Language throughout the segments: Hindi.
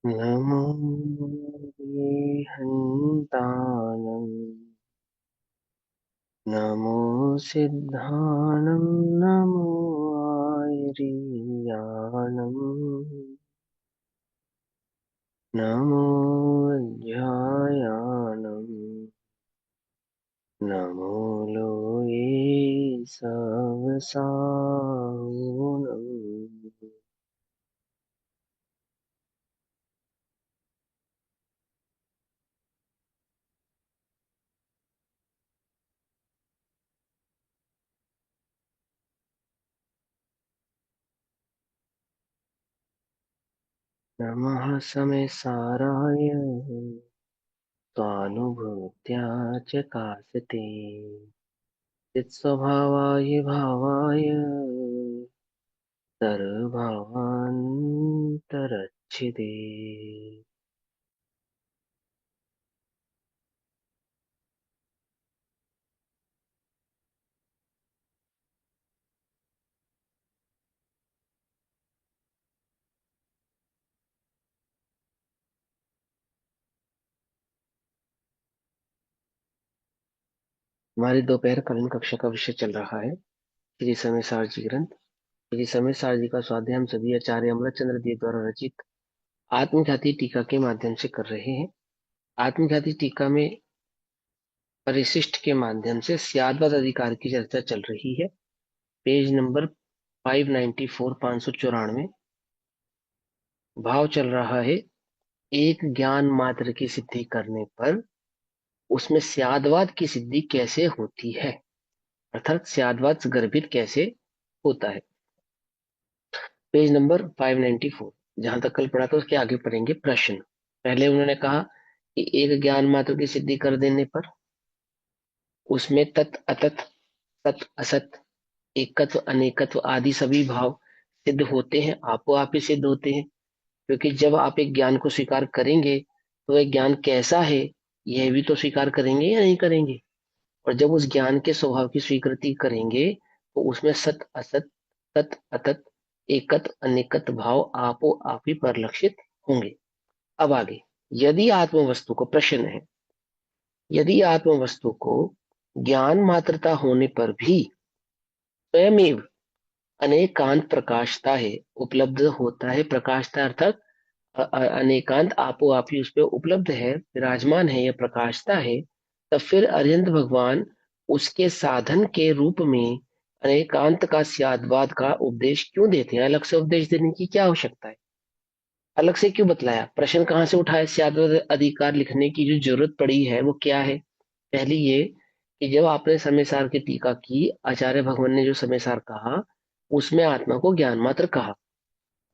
नमो हन्तानं नमो सिद्धानं नमो आयर्यानं नमो अध्यायानं नमो लोये सवसानं। नमः समेसाराय स्वानुभूत्या च कासते चित्स्वभावाय भावाय सर्वभावान्तरच्छिदे। हमारी दोपहर कालीन कक्षा का विषय चल रहा है श्री समय सारजी ग्रंथ। श्री समय सारजी का स्वाध्याय हम सभी आचार्य अमृतचंद्र देव द्वारा रचित आत्मख्याति टीका के माध्यम से कर रहे हैं। आत्मख्याति टीका में परिशिष्ट के माध्यम से स्याद्वाद अधिकार की चर्चा चल रही है। पेज नंबर 594 594 भाव चल रहा है। एक ज्ञान मात्र की सिद्धि करने पर उसमें स्याद्वाद की सिद्धि कैसे होती है, अर्थात स्याद्वाद गर्भित कैसे होता है। पेज नंबर 594 जहां तक कल पढ़ा था उसके आगे पढ़ेंगे प्रश्न। पहले उन्होंने कहा कि एक ज्ञान मात्र की सिद्धि कर देने पर उसमें तत् अतत् सत असत एकत्व अनेकत्व आदि सभी भाव सिद्ध होते हैं, आपो आप ही सिद्ध होते हैं। क्योंकि जब आप एक ज्ञान को स्वीकार करेंगे तो वह ज्ञान कैसा है यह भी तो स्वीकार करेंगे या नहीं करेंगे। और जब उस ज्ञान के स्वभाव की स्वीकृति करेंगे तो उसमें सत असत तत् अतत एकत अनेकत भाव आपो आप ही परिलक्षित होंगे। अब आगे, यदि आत्म वस्तु को प्रश्न है, यदि आत्म वस्तु को ज्ञान मात्रता होने पर भी स्वयमेव अनेकांत प्रकाशता है, उपलब्ध होता है, प्रकाशता अर्थात अनेकांत आपो आप ही उस पर उपलब्ध है, विराजमान है, यह प्रकाशता है, तब फिर अरिहंत भगवान उसके साधन के रूप में अनेकांत का स्याद्वाद का उपदेश क्यों देते हैं? अलग से उपदेश देने की क्या आवश्यकता है? अलग से क्यों बतलाया? प्रश्न कहाँ से उठाया? स्याद्वाद अधिकार लिखने की जो जरूरत पड़ी है वो क्या है? पहली ये कि जब आपने समयसार की टीका की, आचार्य भगवान ने जो समयसार कहा उसमें आत्मा को ज्ञान मात्र कहा।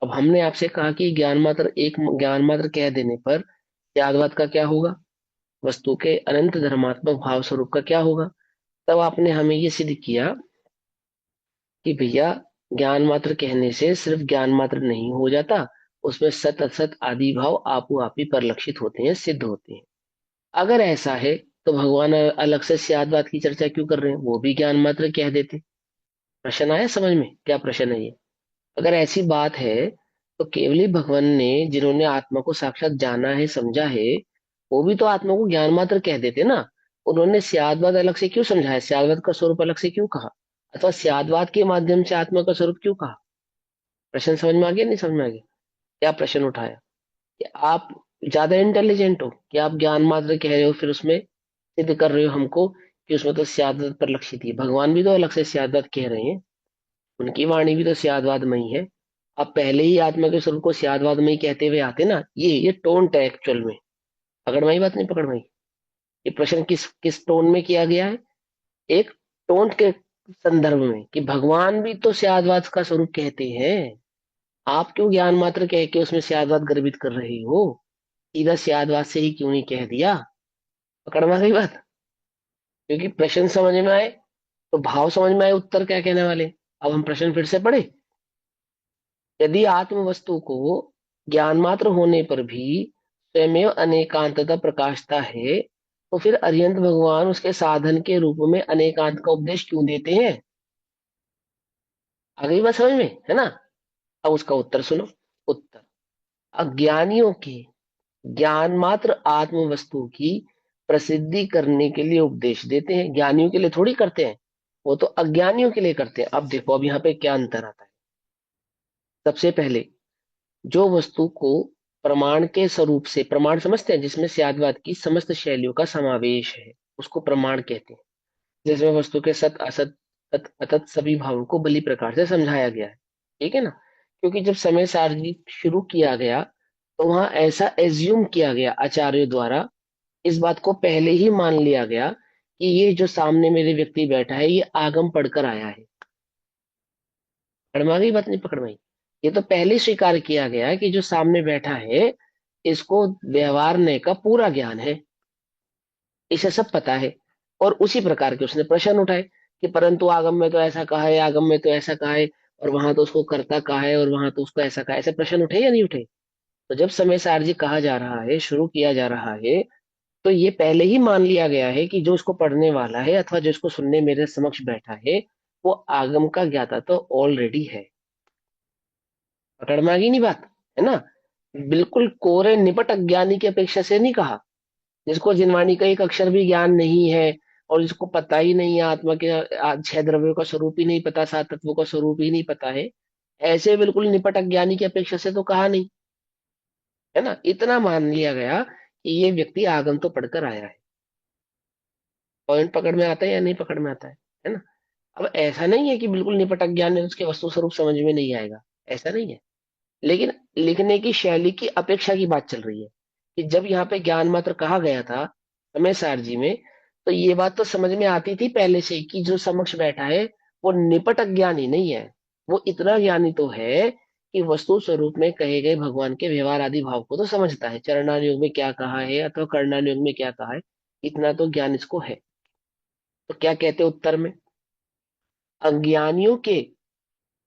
अब हमने आपसे कहा कि ज्ञान मात्र, एक ज्ञान मात्र कह देने पर त्यागवाद का क्या होगा, वस्तु के अनंत धर्मात्मक भाव स्वरूप का क्या होगा। तब आपने हमें ये सिद्ध किया कि भैया ज्ञान मात्र कहने से सिर्फ ज्ञान मात्र नहीं हो जाता, उसमें सत असत आदि भाव आपो आप ही परिलक्षित होते हैं, सिद्ध होते हैं। अगर ऐसा है तो भगवान अलग से स्यादवाद की चर्चा क्यों कर रहे हैं? वो भी ज्ञान मात्र कह देते। प्रश्न आया समझ में? क्या प्रश्न है ये? अगर ऐसी बात है तो केवली भगवान ने, जिन्होंने आत्मा को साक्षात जाना है समझा है, वो भी तो आत्मा को ज्ञान मात्र कह देते ना। उन्होंने स्यादवाद अलग से क्यों समझाया? स्यादवाद का स्वरूप अलग से क्यों कहा, अथवा स्यादवाद के माध्यम से आत्मा का स्वरूप क्यों कहा? प्रश्न समझ में आ गया? नहीं समझ में आ गया? क्या प्रश्न उठाया कि आप ज्यादा इंटेलिजेंट हो कि आप ज्ञान मात्र कह रहे हो फिर उसमें सिद्ध कर रहे हो हमको कि उसमें तो स्यादवाद पर लक्षित है? भगवान भी तो अलग से स्यादवाद कह रहे हैं, उनकी वाणी भी तो स्यादवादमयी है। अब पहले ही आत्मा के स्वरूप को स्यादवादमयी कहते हुए आते ना, ये टोंट है एक्चुअल में। पकड़ में बात नहीं? पकड़ में? ये प्रश्न किस किस टोन में किया गया है? एक टोंट के संदर्भ में कि भगवान भी तो स्यादवाद का स्वरूप कहते हैं, आप क्यों ज्ञान मात्र कह के उसमें स्यादवाद गर्भित कर रहे हो? सीधा स्यादवाद से ही क्यों नहीं कह दिया? पकड़ में आ गई बात? क्योंकि प्रश्न समझ में आए तो भाव समझ में आए, उत्तर क्या कहने वाले। अब हम प्रश्न फिर से पढ़े। यदि आत्म वस्तु को ज्ञान मात्र होने पर भी स्वयमेव अनेकांतता प्रकाशता है तो फिर अरिहंत भगवान उसके साधन के रूप में अनेकांत का उपदेश क्यों देते हैं? आ गई बात समझ में? है ना? अब उसका उत्तर सुनो। उत्तर, अज्ञानियों के ज्ञान मात्र आत्म वस्तु की प्रसिद्धि करने के लिए उपदेश देते हैं। ज्ञानियों के लिए थोड़ी करते हैं, वो तो अज्ञानियों के लिए करते हैं। अब देखो, अब यहाँ पे क्या अंतर आता है। सबसे पहले, जो वस्तु को प्रमाण के स्वरूप से, प्रमाण समझते हैं जिसमें स्यादवाद की समस्त शैलियों का समावेश है, उसको प्रमाण कहते हैं। जिसमें वस्तु के सत असत तत् अतत सभी भावों को भली प्रकार से समझाया गया है। ठीक है ना? क्योंकि जब समय सारणी शुरू किया गया तो वहां ऐसा एज्यूम किया गया आचार्यों द्वारा, इस बात को पहले ही मान लिया गया कि ये जो सामने मेरे व्यक्ति बैठा है ये आगम पढ़कर आया है। पकड़ में आ गई बात? नहीं पकड़ में आई? ये तो पहले ही स्वीकार किया गया है कि जो सामने बैठा है इसको व्यवहारने का पूरा ज्ञान है, इसे सब पता है। और उसी प्रकार के उसने प्रश्न उठाए कि परंतु आगम में तो ऐसा कहा है, आगम में तो ऐसा कहा है, और वहां तो उसको करता कहा है, और वहां तो उसको ऐसा कहा है। ऐसे प्रश्न उठे या नहीं उठे? तो जब समय सारजी कहा जा रहा है, शुरू किया जा रहा है, तो ये पहले ही मान लिया गया है कि जो इसको पढ़ने वाला है अथवा जो इसको सुनने मेरे समक्ष बैठा है वो आगम का ज्ञाता तो ऑलरेडी है। पकड़ में आ गई नहीं बात? है ना? बिल्कुल कोरे निपट अज्ञानी की अपेक्षा से नहीं कहा, जिसको जिनवाणी का एक अक्षर भी ज्ञान नहीं है और जिसको पता ही नहीं है आत्मा के छह द्रव्यों का स्वरूप ही नहीं पता, सात तत्वों का स्वरूप ही नहीं पता है, ऐसे बिल्कुल निपट अज्ञानी की अपेक्षा से तो कहा नहीं। है ना? इतना मान लिया गया कि ये व्यक्ति आगम तो पढ़कर आया है। पॉइंट पकड़ में आता है या नहीं पकड़ में आता है? है ना? अब ऐसा नहीं है कि बिल्कुल निपट अज्ञान है उसके वस्तु स्वरूप समझ में नहीं आएगा, ऐसा नहीं है। लेकिन लिखने की शैली की अपेक्षा की बात चल रही है कि जब यहाँ पे ज्ञान मात्र कहा गया था समय सारजी में, तो ये बात तो समझ में आती थी पहले से ही कि जो समक्ष बैठा है वो निपट अज्ञानी नहीं है। वो इतना ज्ञानी तो है कि वस्तु स्वरूप में कहे गए भगवान के व्यवहार आदि भाव को तो समझता है, चरणानुयोग में क्या कहा है अथवा कर्णानुयोग में क्या कहा है, इतना तो ज्ञान इसको है। तो क्या कहते हैं उत्तर में? अज्ञानियों के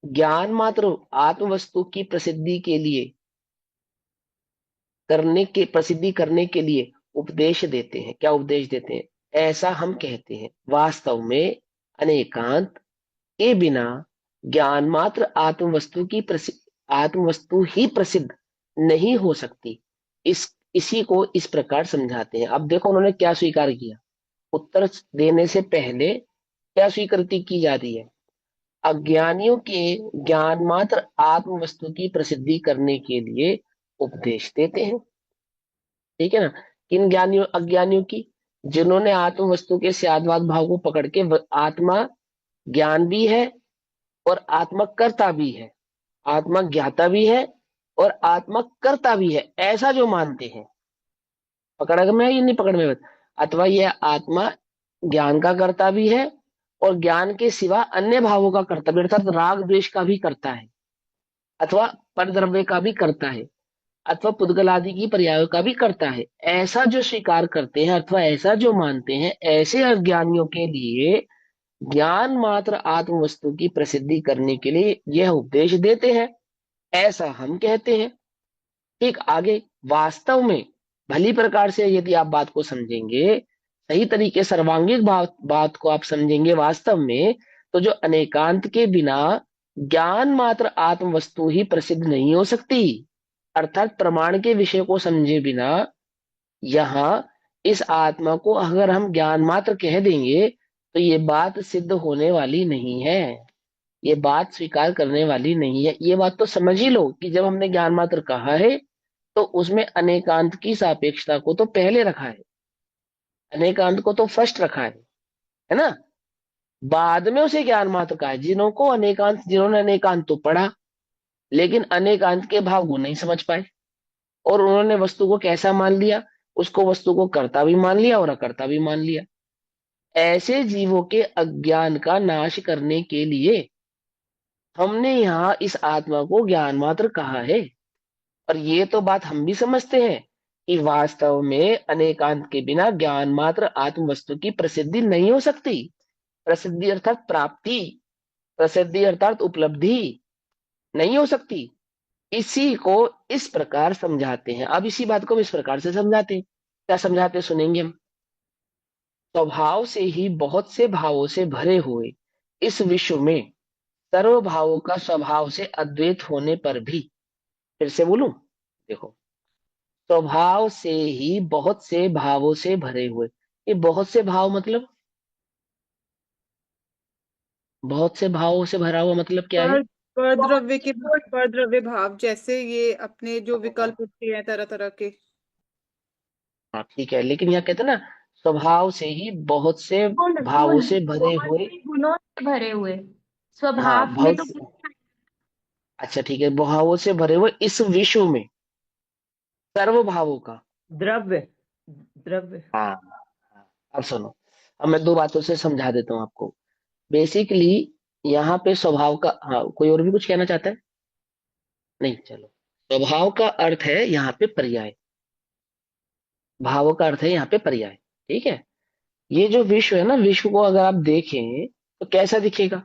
ज्ञान मात्र आत्म वस्तु की प्रसिद्धि करने के लिए उपदेश देते हैं। क्या उपदेश देते हैं? ऐसा हम कहते हैं। वास्तव में अनेकांत के बिना ज्ञान मात्र आत्म वस्तु ही प्रसिद्ध नहीं हो सकती। इसी को इस प्रकार समझाते हैं। अब देखो उन्होंने क्या स्वीकार किया। उत्तर देने से पहले क्या स्वीकृति की जा रही है? अज्ञानियों के ज्ञान मात्र आत्म वस्तु की प्रसिद्धि करने के लिए उपदेश देते हैं। ठीक है ना? किन ज्ञानियों? अज्ञानियों की, जिन्होंने आत्म वस्तु के स्यादवाद भाव को पकड़ के आत्मा ज्ञान भी है और आत्मा कर्ता भी है, आत्मा ज्ञाता भी है और आत्मा कर्ता भी है, ऐसा जो मानते हैं। पकड़ में है या नहीं पकड़ में? बस अथवा यह आत्मा ज्ञान का कर्ता भी है और ज्ञान के सिवा अन्य भावों का कर्ता भी, अर्थात राग द्वेष का भी करता है, अथवा परद्रव्य का भी करता है, अथवा पुद्गल आदि की पर्यायों का भी करता है, ऐसा जो स्वीकार करते हैं अथवा ऐसा जो मानते हैं, ऐसे अज्ञानियों के लिए ज्ञान मात्र आत्म वस्तु की प्रसिद्धि करने के लिए यह उपदेश देते हैं, ऐसा हम कहते हैं। ठीक आगे, वास्तव में भली प्रकार से यदि आप बात को समझेंगे, सही तरीके सर्वांगीण बात को आप समझेंगे वास्तव में, तो जो अनेकांत के बिना ज्ञान मात्र आत्म वस्तु ही प्रसिद्ध नहीं हो सकती, अर्थात प्रमाण के विषय को समझे बिना यहाँ इस आत्मा को अगर हम ज्ञान मात्र कह देंगे तो ये बात सिद्ध होने वाली नहीं है, ये बात स्वीकार करने वाली नहीं है। ये बात तो समझ ही लो कि जब हमने ज्ञान मात्र कहा है तो उसमें अनेकांत की सापेक्षता को तो पहले रखा है, अनेकांत को तो फर्स्ट रखा है ना? बाद में उसे ज्ञान मात्र कहा है। जिन्होंने अनेकांत तो पढ़ा लेकिन अनेकांत के भाव को नहीं समझ पाए और उन्होंने वस्तु को कैसा मान लिया? उसको वस्तु को कर्ता भी मान लिया और अकर्ता भी मान लिया। ऐसे जीवों के अज्ञान का नाश करने के लिए हमने यहाँ इस आत्मा को ज्ञान मात्र कहा है। और ये तो बात हम भी समझते हैं कि वास्तव में अनेकांत के बिना ज्ञान मात्र आत्म वस्तु की प्रसिद्धि नहीं हो सकती। प्रसिद्धि अर्थात प्राप्ति, प्रसिद्धि अर्थात उपलब्धि नहीं हो सकती। इसी को इस प्रकार समझाते हैं। अब इसी बात को हम इस प्रकार से समझाते हैं। क्या समझाते हैं सुनेंगे हम। स्वभाव से ही बहुत से भावों से भरे हुए इस विश्व में सर्व भावों का स्वभाव से अद्वैत होने पर भी, फिर से बोलूं, देखो, स्वभाव से ही बहुत से भावों से भरे हुए। ये बहुत से भाव मतलब, बहुत से भावों से भरा हुआ मतलब क्या है? पर पर द्रव्य के, पर द्रव्य भाव, जैसे ये अपने जो विकल्प होते हैं तरह तरह के। हाँ ठीक है, लेकिन यहाँ कहते हैं ना, स्वभाव से ही बहुत से गुण भावों गुण से भरे बहुत हुए। से गुणों से भरे हुए। हाँ स्वभाव में बहुत तो से, अच्छा ठीक है, भावों से भरे हुए इस विश्व में, सर्व भावों का। द्रव्य, द्रव्य। हाँ हाँ, अब सुनो, अब मैं दो बातों से समझा देता हूँ आपको। बेसिकली यहाँ पे स्वभाव का, हाँ कोई और भी कुछ कहना चाहता है? नहीं, चलो। स्वभाव का अर्थ है यहाँ पे पर्याय, भावों का अर्थ है यहाँ पे पर्याय। ठीक है। ये जो विश्व है ना, विश्व को अगर आप देखें तो कैसा दिखेगा?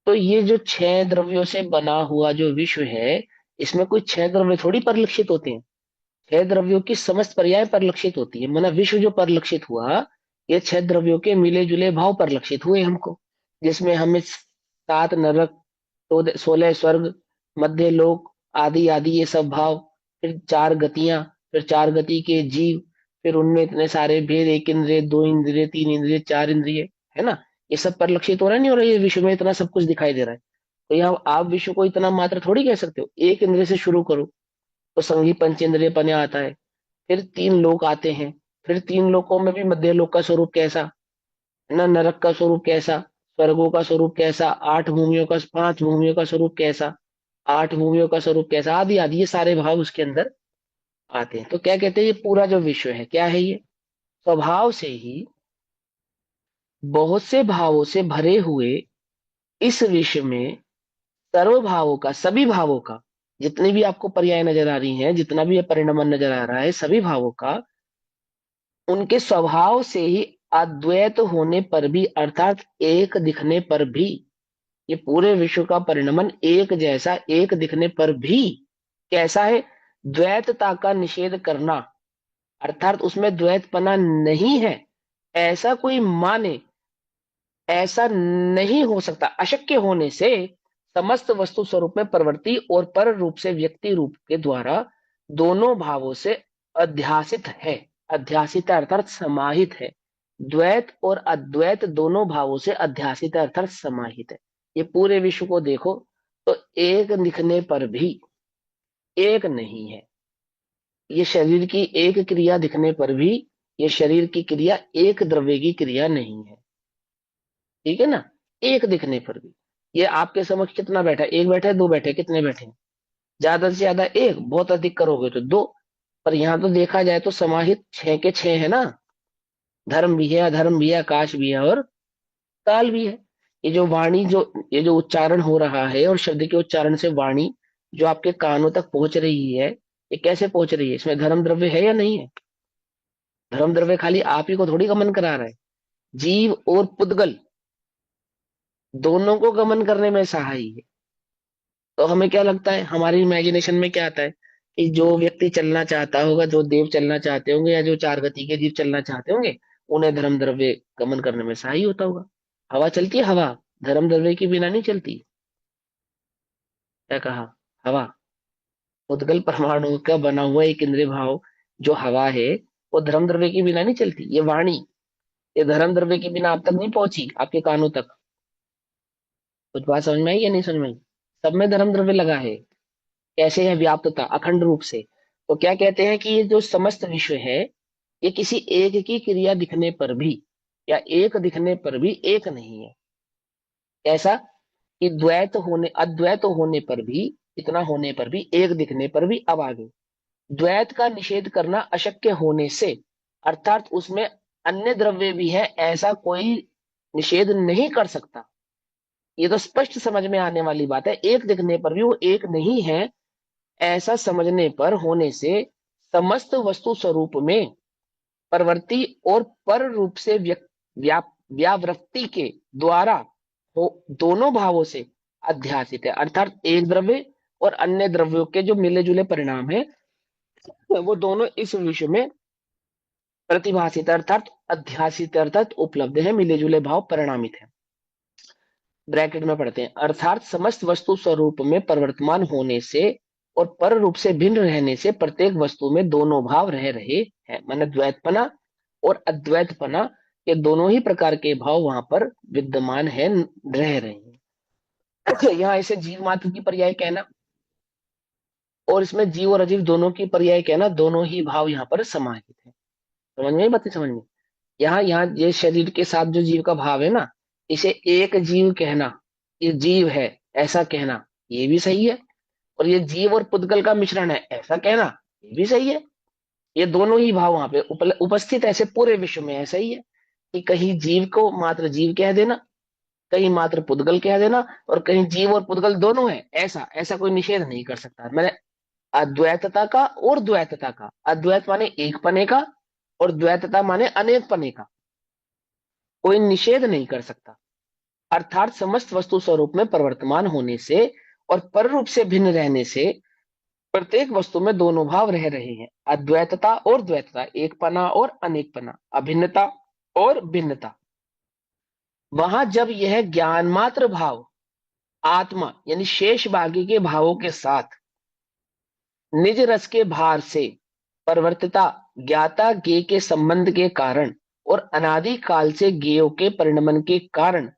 तो ये जो छह द्रव्यों से बना हुआ जो विश्व है, इसमें कोई छह द्रव्य थोड़ी परिलक्षित होते हैं। छह द्रव्यों की समस्त पर्याय परिलक्षित होती है। माना विश्व जो परिलक्षित हुआ, ये छह द्रव्यों के मिले जुले भाव परिलक्षित हुए हमको, जिसमें हमें सात नरक, 16 स्वर्ग, मध्य लोक, आदि आदि ये सब भाव, फिर चार गतियां, फिर चार गति के जीव, फिर उनमें इतने सारे भेद, एक इंद्रिय, दो इंद्रिय, तीन इंद्रिय, चार इंद्रिय, है ना? ये सब परिलक्षित हो रहा है, नहीं हो रहा है? ये विश्व में इतना सब कुछ दिखाई दे रहा है। तो यहाँ आप विश्व को इतना मात्र थोड़ी कह सकते हो। एक इंद्रिय से शुरू करो तो संगी पंचेंद्रिय पन्य आता है। फिर तीन लोक आते हैं। फिर तीन लोकों में भी मध्य लोक का स्वरूप कैसा, है ना, नरक का स्वरूप कैसा, स्वर्गों का स्वरूप कैसा, आठ भूमियों का, पांच भूमियों का स्वरूप कैसा, आठ भूमियों का स्वरूप कैसा, आदि आदि, ये सारे भाव उसके अंदर आते हैं। तो क्या कहते हैं, ये पूरा जो विश्व है क्या है? ये स्वभाव से ही बहुत से भावों से भरे हुए इस विश्व में, सर्व भावों का, सभी भावों का, जितनी भी आपको पर्याय नजर आ रही हैं, जितना भी ये परिणमन नजर आ रहा है, सभी भावों का, उनके स्वभाव से ही अद्वैत होने पर भी, अर्थात एक दिखने पर भी, ये पूरे विश्व का परिणमन एक जैसा, एक दिखने पर भी कैसा है? द्वैतता का निषेध करना, अर्थात उसमें द्वैतपना नहीं है, ऐसा कोई माने, ऐसा नहीं हो सकता। अशक्य होने से समस्त वस्तु स्वरूप में प्रवृत्ति और पर रूप से व्यक्ति रूप के द्वारा दोनों भावों से अध्यासित है। अध्यासित है अर्थात समाहित है। द्वैत और अद्वैत दोनों भावों से अध्यासित है अर्थात समाहित है। ये पूरे विश्व को देखो तो एक दिखने पर भी एक नहीं है। ये शरीर की एक क्रिया दिखने पर भी, ये शरीर की क्रिया एक द्रव्य की क्रिया नहीं है। ठीक है ना? एक दिखने पर भी। ये आपके समक्ष कितना बैठा है? एक बैठा है, दो बैठे, कितने बैठे हैं? ज्यादा से ज्यादा एक, बहुत अधिक करोगे तो दो। पर यहाँ तो देखा जाए तो समाहित छह के छह है ना। धर्म भी है, अधर्म भी है, आकाश भी है और काल भी है। ये जो वाणी, जो ये जो उच्चारण हो रहा है, और शब्द के उच्चारण से वाणी जो आपके कानों तक पहुंच रही है, ये कैसे पहुंच रही है? इसमें धर्म द्रव्य है या नहीं है? धर्म द्रव्य खाली आप ही को थोड़ी गमन करा रहा है। जीव और पुद्गल दोनों को गमन करने में सहाय है। तो हमें क्या लगता है, हमारी इमेजिनेशन में क्या आता है कि जो व्यक्ति चलना चाहता होगा, जो देव चलना चाहते होंगे, या जो चार गति के जीव चलना चाहते होंगे, उन्हें धर्म द्रव्य गमन करने में सहाय होता होगा। हवा चलती है, हवा धर्म द्रव्य के बिना नहीं चलती। क्या कहा? हवा, उद्गल परमाणु का बना हुआ एक इंद्रिय भाव जो हवा है, वो धर्म द्रव्य के बिना नहीं चलती। ये वाणी, ये धर्म द्रव्य के बिना आप तक नहीं पहुंची, आपके कानों तक। कुछ बात समझ में आई या नहीं समझ में आई? सब में धर्म द्रव्य लगा है। कैसे है? व्याप्तता, अखंड रूप से। तो क्या कहते हैं कि ये जो समस्त विश्व है, ये किसी एक की क्रिया दिखने पर भी, या एक दिखने पर भी एक नहीं है। कैसा? कि द्वैत होने, अद्वैत होने पर भी, इतना होने पर भी, एक दिखने पर भी। अब आगे, द्वैत का निषेध करना अशक्य होने से, अर्थात उसमें अन्य द्रव्य भी है ऐसा कोई निषेध नहीं कर सकता। ये तो स्पष्ट समझ में आने वाली बात है। एक दिखने पर भी वो एक नहीं है, ऐसा समझने पर, होने से, समस्त वस्तु स्वरूप में प्रवृत्ति और पर रूप से व्यावृत्ति के द्वारा हो, दोनों भावों से अध्यासित है। अर्थात एक द्रव्य और अन्य द्रव्यों के जो मिले जुले परिणाम है, वो दोनों इस विश्व में प्रतिभासित अर्थात अध्यासित अर्थात उपलब्ध है, मिले जुले भाव परिणामित है। ब्रैकेट में पढ़ते हैं, अर्थात समस्त वस्तु स्वरूप में प्रवर्तमान होने से और पर रूप से भिन्न रहने से प्रत्येक वस्तु में दोनों भाव रह रहे हैं, माने द्वैतपना और अद्वैतपना, ये दोनों ही प्रकार के भाव वहां पर विद्यमान है, रह रहे हैं। यहाँ इसे जीव मात्र की पर्याय कहना, और इसमें जीव और अजीव दोनों की पर्याय कहना, दोनों ही भाव यहाँ पर समाहित है। समझ में, बात नहीं समझ में? यहाँ यहाँ ये शरीर के साथ जो जीव का भाव है ना, इसे एक जीव कहना, ये जीव है ऐसा कहना, ये भी सही है। और ये जीव और पुद्गल का मिश्रण है ऐसा कहना, ये भी सही है। ये दोनों ही भाव वहां पे उपस्थित ऐसे पूरे विश्व में ऐसा ही है कि कहीं जीव को मात्र जीव कह देना, कहीं मात्र पुद्गल कह देना, और कहीं जीव और पुद्गल दोनों है, ऐसा ऐसा कोई निषेध नहीं कर सकता। मैंने अद्वैतता का और द्वैतता का, अद्वैत माने एक पने का और द्वैतता माने अनेक पने का, कोई निषेध नहीं कर सकता। अर्थात समस्त वस्तु स्वरूप में प्रवर्तमान होने से और पर रूप से भिन्न रहने से प्रत्येक वस्तु में दोनों भाव रह रहे हैं, अद्वैतता और द्वैतता, एक पना और अनेक पना, अभिन्नता और भिन्नता। वहां जब यह ज्ञान मात्र भाव आत्मा यानी शेष भागी के भावों के साथ निज रस के भार से परिवर्तिता ज्ञाता ज्ञेय के संबंध के कारण और अनादि काल से ज्ञेयों के परिणमन के कारण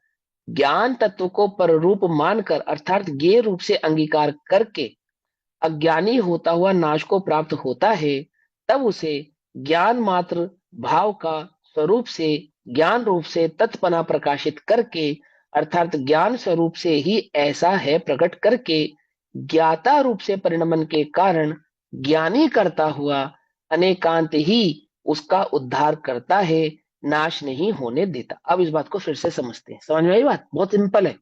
ज्ञान तत्व को पररूप मानकर अर्थात ज्ञेय रूप से अंगीकार करके अज्ञानी होता हुआ नाश को प्राप्त होता है, तब उसे ज्ञान मात्र भाव का स्वरूप से ज्ञान रूप से तत्पना प्रकाशित करके अर्थात ज्ञान स्वरूप से ही ऐसा है प्रकट करके ज्ञाता रूप से परिणमन के कारण ज्ञानी करता हुआ अनेकांत ही उसका उद्धार करता है, नाश नहीं होने देता। अब इस बात को फिर से समझते हैं। समझ में आई बात? बहुत सिंपल है,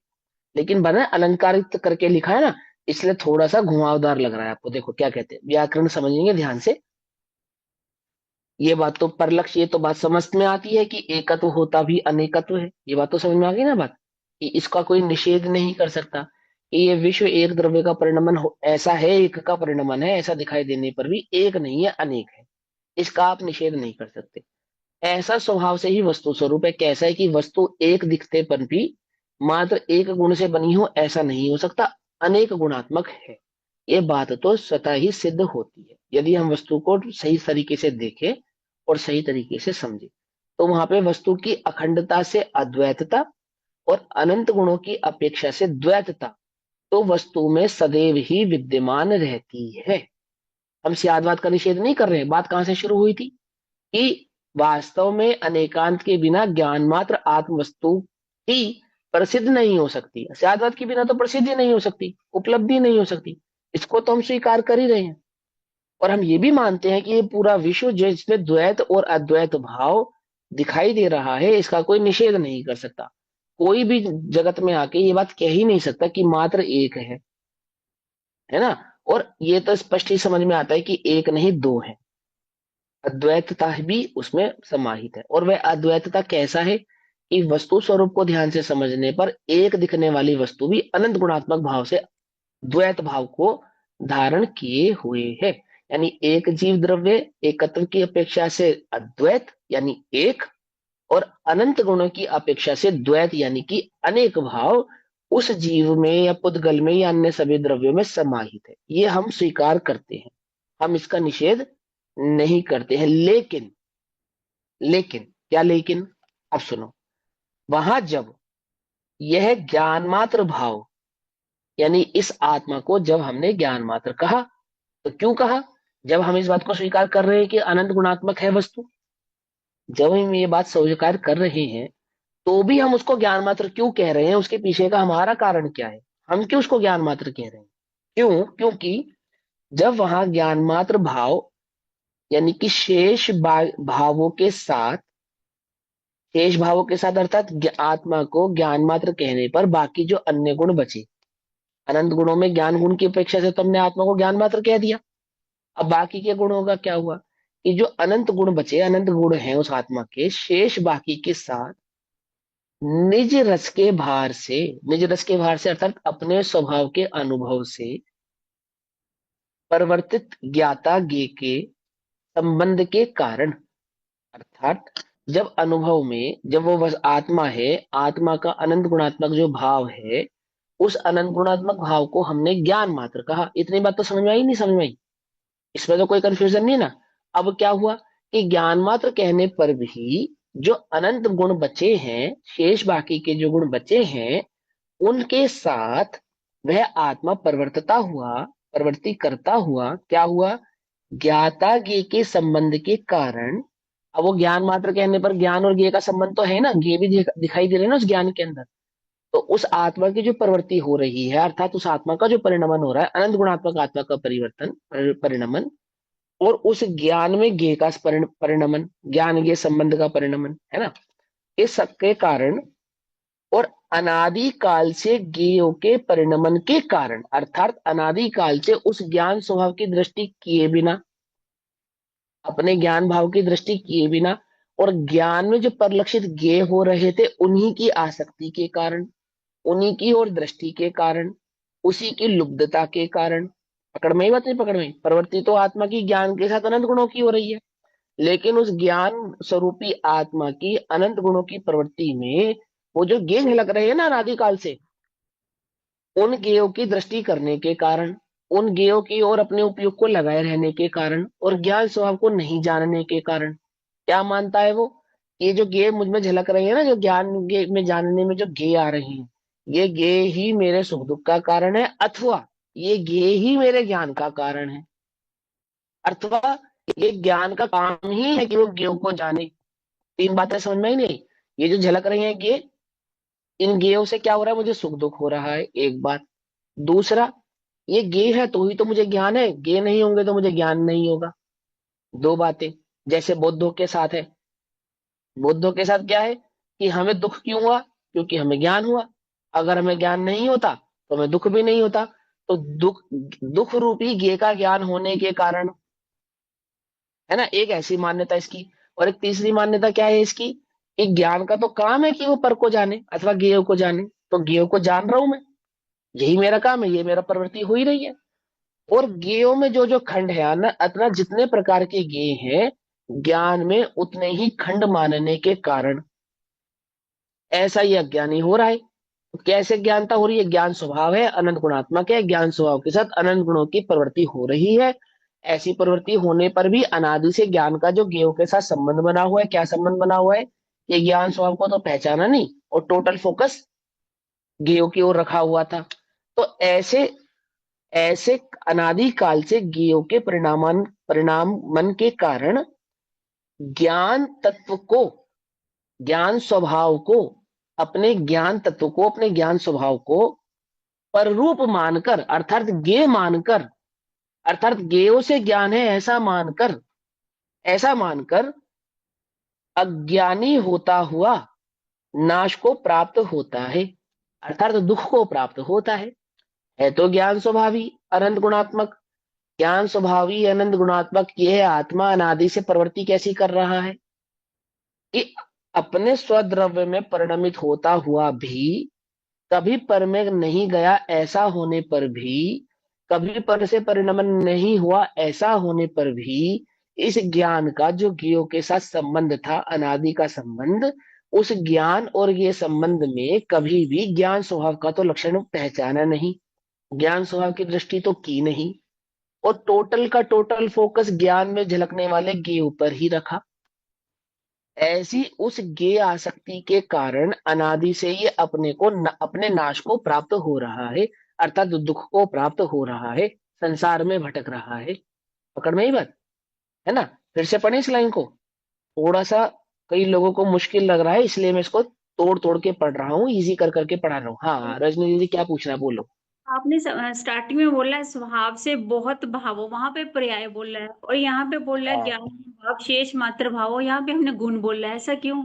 लेकिन बना अलंकारित करके लिखा है ना, इसलिए थोड़ा सा घुमावदार लग रहा है आपको। देखो क्या कहते हैं, व्याकरण समझेंगे ध्यान से। ये बात तो परलक्ष्य, ये तो बात समझ में आती है कि एकत्व होता भी अनेकत्व है, ये बात तो समझ में आ गई ना बात, कि इसका कोई निषेध नहीं कर सकता कि ये विश्व एक द्रव्य का परिणमन ऐसा है, एक का परिणमन है, ऐसा दिखाई देने पर भी एक नहीं है अनेक है, इसका आप निषेध नहीं कर सकते। ऐसा स्वभाव से ही वस्तु स्वरूप है। कैसा है कि वस्तु एक दिखते पर भी मात्र एक गुण से बनी हो ऐसा नहीं हो सकता, अनेक गुणात्मक है। ये बात तो स्वतः ही सिद्ध होती है यदि हम वस्तु को सही तरीके से देखें और सही तरीके से समझे। तो वहां पे वस्तु की अखंडता से अद्वैतता और अनंत गुणों की अपेक्षा से द्वैतता तो वस्तु में सदैव ही विद्यमान रहती है। हम सियादवाद का निषेध नहीं कर रहे हैं। बात कहां से शुरू हुई थी कि वास्तव में अनेकांत के बिना ज्ञान मात्र आत्म वस्तु ही प्रसिद्ध नहीं हो सकती, सियादवाद के बिना तो प्रसिद्धि नहीं हो सकती, उपलब्धि नहीं हो सकती। इसको तो हम स्वीकार कर ही रहे हैं। और हम ये भी मानते हैं कि ये पूरा विश्व जिसमें द्वैत और अद्वैत भाव दिखाई दे रहा है, इसका कोई निषेध नहीं कर सकता। कोई भी जगत में आके ये बात कह ही नहीं सकता कि मात्र एक है ना। और ये तो स्पष्ट ही समझ में आता है कि एक नहीं दो है, अद्वैतता भी उसमें समाहित है। और वह अद्वैतता कैसा है कि वस्तु स्वरूप को ध्यान से समझने पर एक दिखने वाली वस्तु भी अनंत गुणात्मक भाव से द्वैत भाव को धारण किए हुए है। यानी एक जीव द्रव्य एकत्व की अपेक्षा से अद्वैत यानी एक, और अनंत गुणों की अपेक्षा से द्वैत यानी कि अनेक भाव उस जीव में या पुद्गल में या अन्य सभी द्रव्यों में समाहित है। ये हम स्वीकार करते हैं, हम इसका निषेध नहीं करते हैं। लेकिन लेकिन क्या लेकिन, अब सुनो। वहां जब यह ज्ञान मात्र भाव यानी इस आत्मा को जब हमने ज्ञान मात्र कहा, तो क्यों कहा? जब हम इस बात को स्वीकार कर रहे हैं कि अनंत गुणात्मक है वस्तु, जब हम ये बात स्वीकार कर रहे हैं, तो भी हम उसको ज्ञान मात्र क्यों कह रहे हैं? उसके पीछे का हमारा कारण क्या है? हम क्यों उसको ज्ञान मात्र कह रहे हैं? क्यों? क्योंकि जब वहां ज्ञान मात्र भाव यानी कि भावों के साथ, शेष भावों के साथ अर्थात आत्मा को ज्ञान मात्र कहने पर बाकी जो अन्य गुण बचे, अनंत गुणों में ज्ञान गुण की अपेक्षा से तुमने आत्मा को ज्ञान मात्र कह दिया। अब बाकी के गुणों का क्या हुआ कि जो अनंत गुण बचे, अनंत गुण हैं उस आत्मा के, शेष बाकी के साथ निज रस के भार से, निज रस के भार से अर्थात अपने स्वभाव के अनुभव से परिवर्तित ज्ञाता ज्ञेय के संबंध के कारण, अर्थात जब अनुभव में जब वो बस आत्मा है, आत्मा का अनंत गुणात्मक जो भाव है उस अनंत गुणात्मक भाव को हमने ज्ञान मात्र कहा। इतनी बात तो समझ में आई, नहीं समझ में आई? इसमें तो कोई कंफ्यूजन नहीं ना। अब क्या हुआ कि ज्ञान मात्र कहने पर भी जो अनंत गुण बचे हैं, शेष बाकी के जो गुण बचे हैं, उनके साथ वह आत्मा परिवर्ती करता हुआ क्या हुआ, ज्ञाता ज्ञेय के संबंध के कारण। अब वो ज्ञान मात्र कहने पर ज्ञान और ज्ञेय का संबंध तो है ना, ज्ञेय भी दिखाई दे रहे हैं ना उस ज्ञान के अंदर। तो उस आत्मा की जो प्रवृत्ति हो रही है, अर्थात उस आत्मा का जो परिणमन हो रहा है, अनंत गुणात्मक आत्मा का परिवर्तन, परिणमन, और उस ज्ञान में ज्ञेय का परिणमन, ज्ञान ज्ञेय संबंध का परिणमन, है ना, इस सबके कारण, और अनादि काल से ज्ञेयों के परिणमन के कारण, अर्थात अनादि काल से उस ज्ञान स्वभाव की दृष्टि किए बिना, अपने ज्ञान भाव की दृष्टि किए बिना, और ज्ञान में जो परिलक्षित ज्ञेय हो रहे थे उन्हीं की आसक्ति के कारण, उन्हीं की और दृष्टि के कारण, उसी की लुब्धता के कारण, पकड़ में ही बात नहीं, पकड़ में प्रवृत्ति तो आत्मा की ज्ञान के साथ अनंत गुणों की हो रही है, लेकिन उस ज्ञान स्वरूपी आत्मा की अनंत गुणों की प्रवृत्ति में वो जो ज्ञेय झलक रहे हैं ना अनादिकाल से, उन ज्ञेयों की दृष्टि करने के कारण, उन ज्ञेयों की ओर अपने उपयोग को लगाए रहने के कारण, और ज्ञान स्वभाव को नहीं जानने के कारण, क्या मानता है वो, ये जो ज्ञेय मुझ में झलक रहे हैं ना, जो ज्ञान ज्ञेय में जानने में जो ज्ञेय आ रहे हैं, ये ज्ञेय ही मेरे सुख दुख का कारण है, अथवा ये ज्ञेय ही मेरे ज्ञान का कारण है, अथवा ये ज्ञान का काम ही है कि वो ज्ञेयों को जाने। तीन बातें समझ में ही नहीं। ये जो झलक रही है ज्ञेय, इन ज्ञेयों से क्या हो रहा है, मुझे सुख दुख हो रहा है, एक बात। दूसरा, ये ज्ञेय है तो ही तो मुझे ज्ञान है, ज्ञेय नहीं होंगे तो मुझे ज्ञान नहीं होगा, दो बातें। जैसे बुद्धों के साथ है, बुद्धों के साथ क्या है कि हमें दुख क्यों हुआ, क्योंकि हमें ज्ञान हुआ, अगर हमें ज्ञान नहीं होता तो हमें दुख भी नहीं होता। तो दुख, दुख रूपी ज्ञेय का ज्ञान होने के कारण, है ना, एक ऐसी मान्यता इसकी। और एक तीसरी मान्यता क्या है इसकी, कि ज्ञान का तो काम है कि वो पर को जाने अथवा ज्ञेय को जाने, तो ज्ञेय को जान रहा हूं मैं, यही मेरा काम है, ये मेरा प्रवृत्ति हो ही रही है। और ज्ञेयों में जो जो खंड है ना, अथवा जितने प्रकार के ज्ञेय हैं, ज्ञान में उतने ही खंड मानने के कारण ऐसा ये अज्ञानी हो रहा है। तो कैसे ज्ञानता हो रही है, ज्ञान स्वभाव है, अनंत गुणात्मक है, ज्ञान स्वभाव के साथ अनंत गुणों की प्रवृत्ति हो रही है। ऐसी प्रवृत्ति होने पर भी अनादि से ज्ञान का जो ज्ञेयों के साथ संबंध बना हुआ है, क्या संबंध बना हुआ है, ये ज्ञान स्वभाव को तो पहचाना नहीं, और टोटल फोकस ज्ञेयों की ओर रखा हुआ था। तो ऐसे ऐसे अनादि काल से ज्ञेयों के परिणाम मन के कारण ज्ञान तत्व को, ज्ञान स्वभाव को, अपने ज्ञान तत्व को, अपने ज्ञान स्वभाव को पररूप मानकर, अर्थात ज्ञेय मानकर, अर्थात ज्ञेयों से ज्ञान है ऐसा मानकर अज्ञानी होता हुआ नाश को प्राप्त होता है, अर्थात दुख को प्राप्त होता है तो ज्ञान स्वभावी अनंत गुणात्मक, ज्ञान स्वभावी अनंत गुणात्मक यह आत्मा अनादि से प्रवृत्ति कैसी कर रहा है कि अपने स्वद्रव्य में परिणमित होता हुआ भी कभी पर में नहीं गया, ऐसा होने पर भी, कभी पर से परिणमन नहीं हुआ, ऐसा होने पर भी, इस ज्ञान का जो ज्ञेयों के साथ संबंध था, अनादि का संबंध, उस ज्ञान और ये संबंध में कभी भी ज्ञान स्वभाव का तो लक्षण पहचाना नहीं, ज्ञान स्वभाव की दृष्टि तो की नहीं, और टोटल का टोटल फोकस ज्ञान में झलकने वाले ज्ञेय पर ही रखा। ऐसी उस ज्ञेय आसक्ति के कारण अनादि से ये अपने को अपने नाश को प्राप्त हो रहा है, अर्थात दुख को प्राप्त हो रहा है, संसार में भटक रहा है। पकड़ में ही बात है ना। फिर से पढ़े इस लाइन को, थोड़ा सा कई लोगों को मुश्किल लग रहा है, इसलिए मैं इसको तोड़ तोड़ के पढ़ रहा हूँ, इजी कर करके पढ़ा रहा हूँ। हाँ रजनी दीदी क्या पूछना है, बोलो। आपने स्टार्टिंग में बोला है स्वभाव से बहुत भावो, वहां पे पर्याय बोला है, और यहाँ पे बोला है हाँ। ज्ञान भाव शेष मात्र भावो, यहाँ पे हमने गुण बोला है, ऐसा क्यों?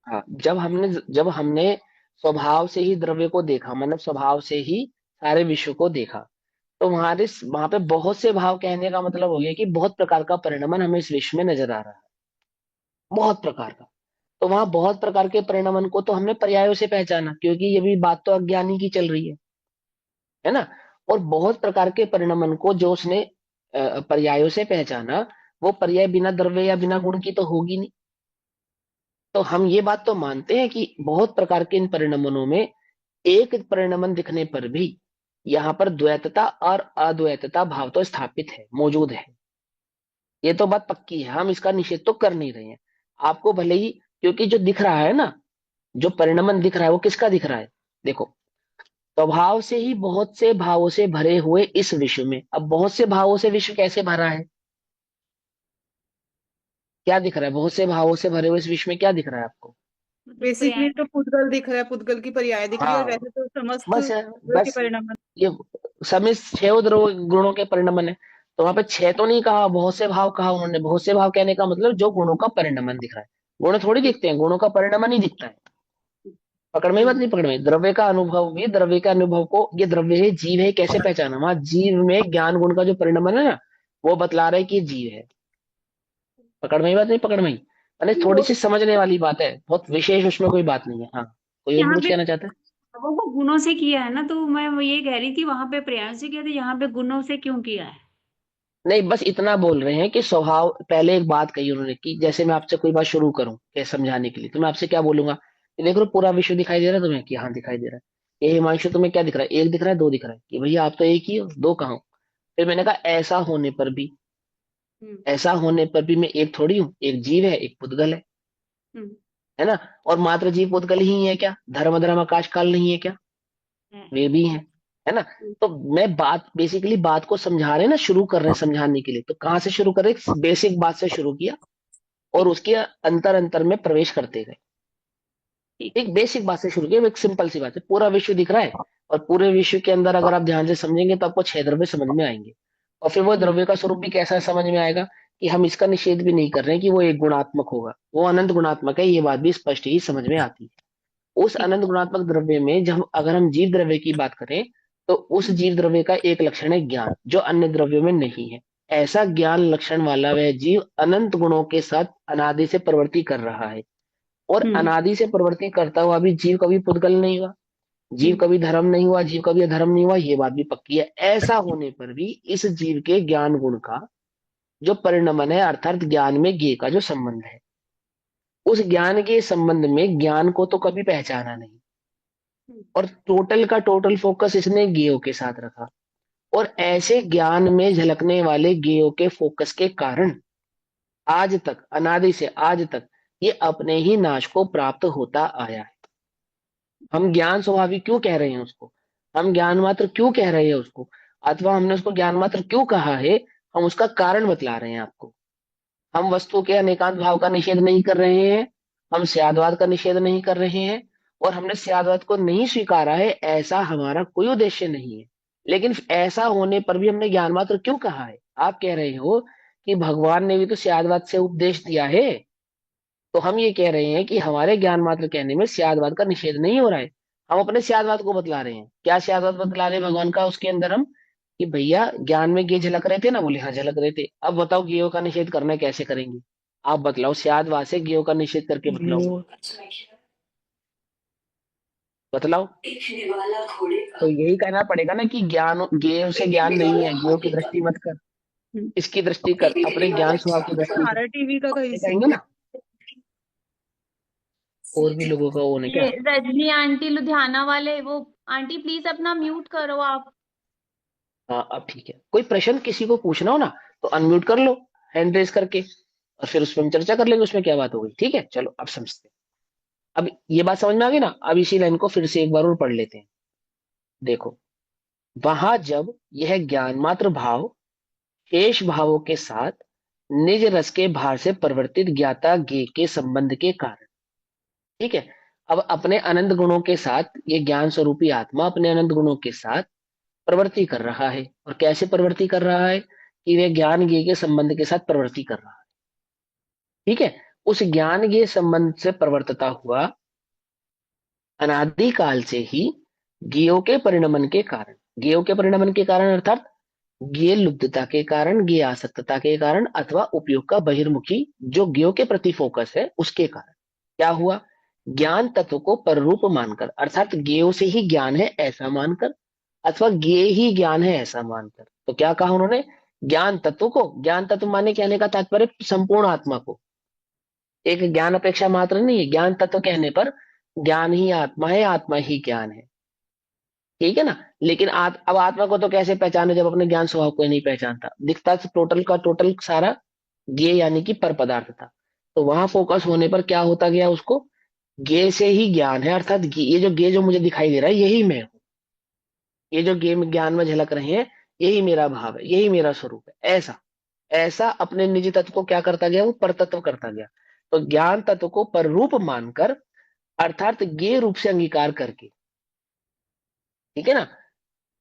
हाँ, जब हमने स्वभाव से ही द्रव्य को देखा, मतलब स्वभाव से ही सारे विश्व को देखा, तो वहां पे बहुत से भाव कहने का मतलब हो गया कि बहुत प्रकार का परिणमन हमें इस विश्व में नजर आ रहा है, बहुत प्रकार का। तो वहां बहुत प्रकार के परिणमन को तो हमने पर्यायों से पहचाना, क्योंकि ये भी बात तो अज्ञानी की चल रही है ना। और बहुत प्रकार के परिणमन को जो उसने पर्यायों से पहचाना, वो पर्याय बिना द्रव्य या बिना गुण की तो होगी नहीं। तो हम ये बात तो मानते हैं कि बहुत प्रकार के इन परिणमनों में एक परिणमन दिखने पर भी यहाँ पर द्वैतता और अद्वैतता भाव तो स्थापित है, मौजूद है। ये तो बात पक्की है, हम इसका निषेध तो कर नहीं रहे हैं। आपको भले ही, क्योंकि जो दिख रहा है ना, जो परिणमन दिख रहा है वो किसका दिख रहा है? देखो, स्वभाव से ही बहुत से भावों से भरे हुए इस विश्व में, अब बहुत से भावों से विश्व कैसे भरा है? क्या दिख रहा है? बहुत से भावों से भरे हुए इस विश्व में क्या दिख रहा है आपको? मतलब बेसिकली पर्याय। तो पुद्गल दिख रहा है, पुद्गल की पर्याय दिख रही है, और हाँ, वैसे तो समस्त बस है, द्रव्य के बस परिणाम। ये सभी छह द्रव गुणों के परिणमन है। तो वहां पे छह तो नहीं कहा, बहुत से भाव कहा उन्होंने। बहुत से भाव कहने का मतलब जो गुणों का परिणमन दिख रहा है। गुण थोड़ी दिखते हैं, गुणों का परिणमन ही दिखता है। पकड़ में ही बात नहीं? पकड़ में द्रव्य का अनुभव भी, द्रव्य के अनुभव को, ये द्रव्य है, जीव है, कैसे पहचाना? वहां जीव में ज्ञान गुण का जो परिणमन है ना, वो बतला रहा है कि ये जीव है। पकड़ में ही बात नहीं? पकड़ में ही मैंने थोड़ी सी समझने वाली बात है, बहुत विशेष उसमें कोई बात नहीं है। हाँ, कोई और भी यहाँ कुछ पे कहना चाहता है? भावों को गुणों से किया है ना, तो मैं वो ये कह रही थी वहां पे पर्याय से किया था, यहाँ पे गुणों से क्यों किया है? नहीं, बस इतना बोल रहे हैं कि स्वभाव, पहले एक बात कही उन्होंने कि जैसे मैं आपसे कोई बात शुरू करूं ये समझाने के लिए, तो मैं आपसे क्या बोलूंगा कि देख लो पूरा विश्व दिखाई दे रहा है तुम्हें? कि हाँ दिखाई दे रहा है। ये हिमांशु तुम्हें क्या दिख रहा है? एक दिख रहा है, दो दिख रहा है? कि भैया आप तो एक ही हो, दो कहाँ हो? फिर मैंने कहा ऐसा होने पर भी, हम्म। ऐसा होने पर भी मैं एक थोड़ी हूँ, एक जीव है, एक पुद्गल हम्म। है ना? और मात्र जीव पुद्गल ही है क्या? धर्म धर्म आकाश काल नहीं है क्या? है। वे भी हैं, है ना? हम्म। तो मैं बात, बेसिकली बात को समझा रहे हैं ना, शुरू कर रहे हैं समझाने के लिए, तो कहाँ से शुरू कर रहे हैं? बेसिक बात से शुरू किया और ठीक। उसके अंतर अंतर में प्रवेश करते गए। ठीक। एक बेसिक बात से शुरू किया, एक सिंपल सी बात है, पूरा विश्व दिख रहा है, और पूरे विश्व के अंदर अगर आप ध्यान से समझेंगे तो आपको छह द्रव्य समझ में आएंगे। और फिर वो हम्म। द्रव्य का स्वरूप भी कैसा समझ में आएगा? कि हम इसका निषेध भी नहीं कर रहे हैं कि वो एक गुणात्मक होगा, वो अनंत गुणात्मक है, ये बात भी स्पष्ट ही समझ में आती है। उस ठीक। अनंत गुणात्मक द्रव्य में जब अगर हम जीव द्रव्य की बात करें, तो उस हम्म। जीव द्रव्य का एक लक्षण है ज्ञान, जो अन्य द्रव्यों में नहीं है। ऐसा ज्ञान लक्षण वाला वह जीव अनंत गुणों के साथ अनादि से प्रवृत्ति कर रहा है। और हम्म। अनादि से प्रवृत्ति करता हुआ भी जीव कभी पुद्गल नहीं हुआ, जीव हम्म। कभी धर्म नहीं हुआ, जीव कभी अधर्म नहीं हुआ, ये बात भी पक्की है। ऐसा होने पर भी इस जीव के ज्ञान गुण का जो परिणमन है, अर्थात ज्ञान में ज्ञ का जो संबंध है, उस ज्ञान के संबंध में ज्ञान को तो कभी पहचाना नहीं। हम्म। और टोटल का टोटल फोकस इसने ज्ञेयों के साथ रखा। और ऐसे ज्ञान में झलकने वाले ज्ञेयों के फोकस के कारण आज तक, अनादि से आज तक, ये अपने ही नाश को प्राप्त होता आया है। हम ज्ञान स्वाभाविक क्यों कह रहे हैं उसको? हम ज्ञान मात्र क्यों कह रहे हैं उसको? अथवा हमने उसको ज्ञान मात्र क्यों कहा है? हम उसका कारण बतला रहे हैं आपको। हम वस्तु के अनेकांत भाव का निषेध नहीं कर रहे हैं, हम स्यादवाद का निषेध नहीं कर रहे हैं, और हमने स्यादवाद को नहीं स्वीकारा है, ऐसा हमारा कोई उद्देश्य नहीं है। लेकिन ऐसा होने पर भी हमने ज्ञान मात्र क्यों कहा है? आप कह रहे हो कि भगवान ने भी तो स्यादवाद से उपदेश दिया है। तो हम ये कह रहे हैं कि हमारे ज्ञान मात्र कहने में स्यादवाद का निषेध नहीं हो रहा है, हम अपने स्यादवाद को बतला रहे हैं। क्या स्यादवाद बतला रहे हैं भगवान का उसके अंदर हम? कि भैया ज्ञान में ये झलक रहे थे ना? बोले हाँ झलक रहे थे। अब बताओ गेयों का निषेध करना है, कैसे करेंगे? आप बतलाओ, स्यादवाद से गेयों का निषेध करके बतलाओ, बतलाओ। तो यही कहना पड़ेगा ना कि ज्ञान, गेय से ज्ञान नहीं है, गेयों की दृष्टि मत कर, हम्म। इसकी दृष्टि कर, अपने ज्ञान स्वभाव की दृष्टि कर। हमारा टीवी का कहीं ये से। कहेंगे ना, और भी लोगों का वो नहीं ये क्या? रजनी आंटी लुधियाना वाले, वो आंटी प्लीज अपना म्यूट करो आप। हाँ अब ठीक है। कोई प्रश्न किसी को पूछना हो ना, तो अनम्यूट कर लो हैंड रेस करके, और फिर उस पर हम चर्चा कर लेंगे, उसमें क्या बात हो गई। ठीक है, चलो अब समझते हैं। अब ये बात समझ में आ गई ना? अब इसी लाइन को फिर से एक बार और पढ़ लेते हैं। देखो, वहां जब यह ज्ञान मात्र भाव शेष भावों के साथ निज रस के भार से परिवर्तित ज्ञाता ज्ञेय के संबंध के कारण, ठीक है, अब अपने अनंत गुणों के साथ ये ज्ञान स्वरूपी आत्मा अपने अनंत गुणों के साथ प्रवृत्ति कर रहा है। और कैसे प्रवृत्ति कर रहा है? कि वह ज्ञान ज्ञेय के संबंध के साथ प्रवृत्ति कर रहा है। ठीक है, उस ज्ञान ज्ञेय संबंध से प्रवर्तता हुआ अनादि काल से ही ज्ञेयों के परिणमन के कारण, ज्ञेयों के परिणमन के कारण अर्थात ज्ञेय लुब्धता के कारण, ज्ञेय आसक्तता के कारण, अथवा उपयोग का बहिर्मुखी जो ज्ञेयों के प्रति फोकस है उसके कारण क्या हुआ? ज्ञान तत्व को पररूप मानकर, अर्थात ज्ञेयों से ही ज्ञान है ऐसा मानकर, अथवा ज्ञेय ही ज्ञान है ऐसा मानकर। तो क्या कहा उन्होंने? ज्ञान तत्व को, ज्ञान तत्व माने कहने का तात्पर्य संपूर्ण आत्मा को, एक ज्ञान अपेक्षा मात्र नहीं है। ज्ञान तत्व कहने पर ज्ञान ही आत्मा है, आत्मा ही ज्ञान है। ठीक है ना। लेकिन अब आत्मा को तो कैसे पहचाने जब अपने ज्ञान स्वभाव को ही नहीं पहचानता। दिखता टोटल का टोटल सारा ज्ञेय यानी कि पर पदार्थ था। तो वहां फोकस होने पर क्या होता गया, उसको ज्ञेय से ही ज्ञान है, अर्थात ये जो ज्ञेय जो मुझे दिखाई दे रहा है यही मैं हूँ। ये जो ज्ञेय ज्ञान में झलक रहे हैं यही मेरा भाव है, यही मेरा स्वरूप है। ऐसा ऐसा अपने निजी तत्व को क्या करता गया, वो परतत्व करता गया। तो ज्ञान तत्व को पर रूप मानकर, अर्थात ज्ञेय रूप से अंगीकार करके, ठीक है ना,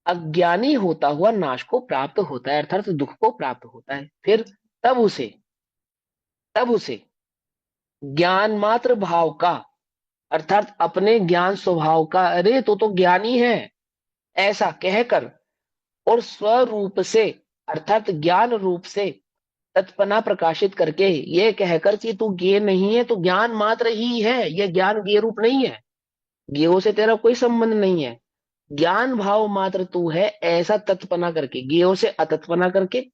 अज्ञानी होता हुआ नाश को प्राप्त होता है, अर्थात दुख को प्राप्त होता है। फिर तब उसे तब उसे ज्ञान मात्र भाव का, अर्थात अपने ज्ञान स्वभाव का, अरे तो ज्ञानी है ऐसा कहकर, और स्वरूप से अर्थात ज्ञान रूप से तत्पना प्रकाशित करके ये कहकर कि तू ज्ञेय नहीं है, तो ज्ञान मात्र ही है, ये ज्ञान ज्ञेय रूप नहीं है, ज्ञेयों से तेरा कोई संबंध नहीं है, ज्ञान भाव मात्र तू है, ऐसा तत्पना करके, ज्ञेयों से अतत्पना करके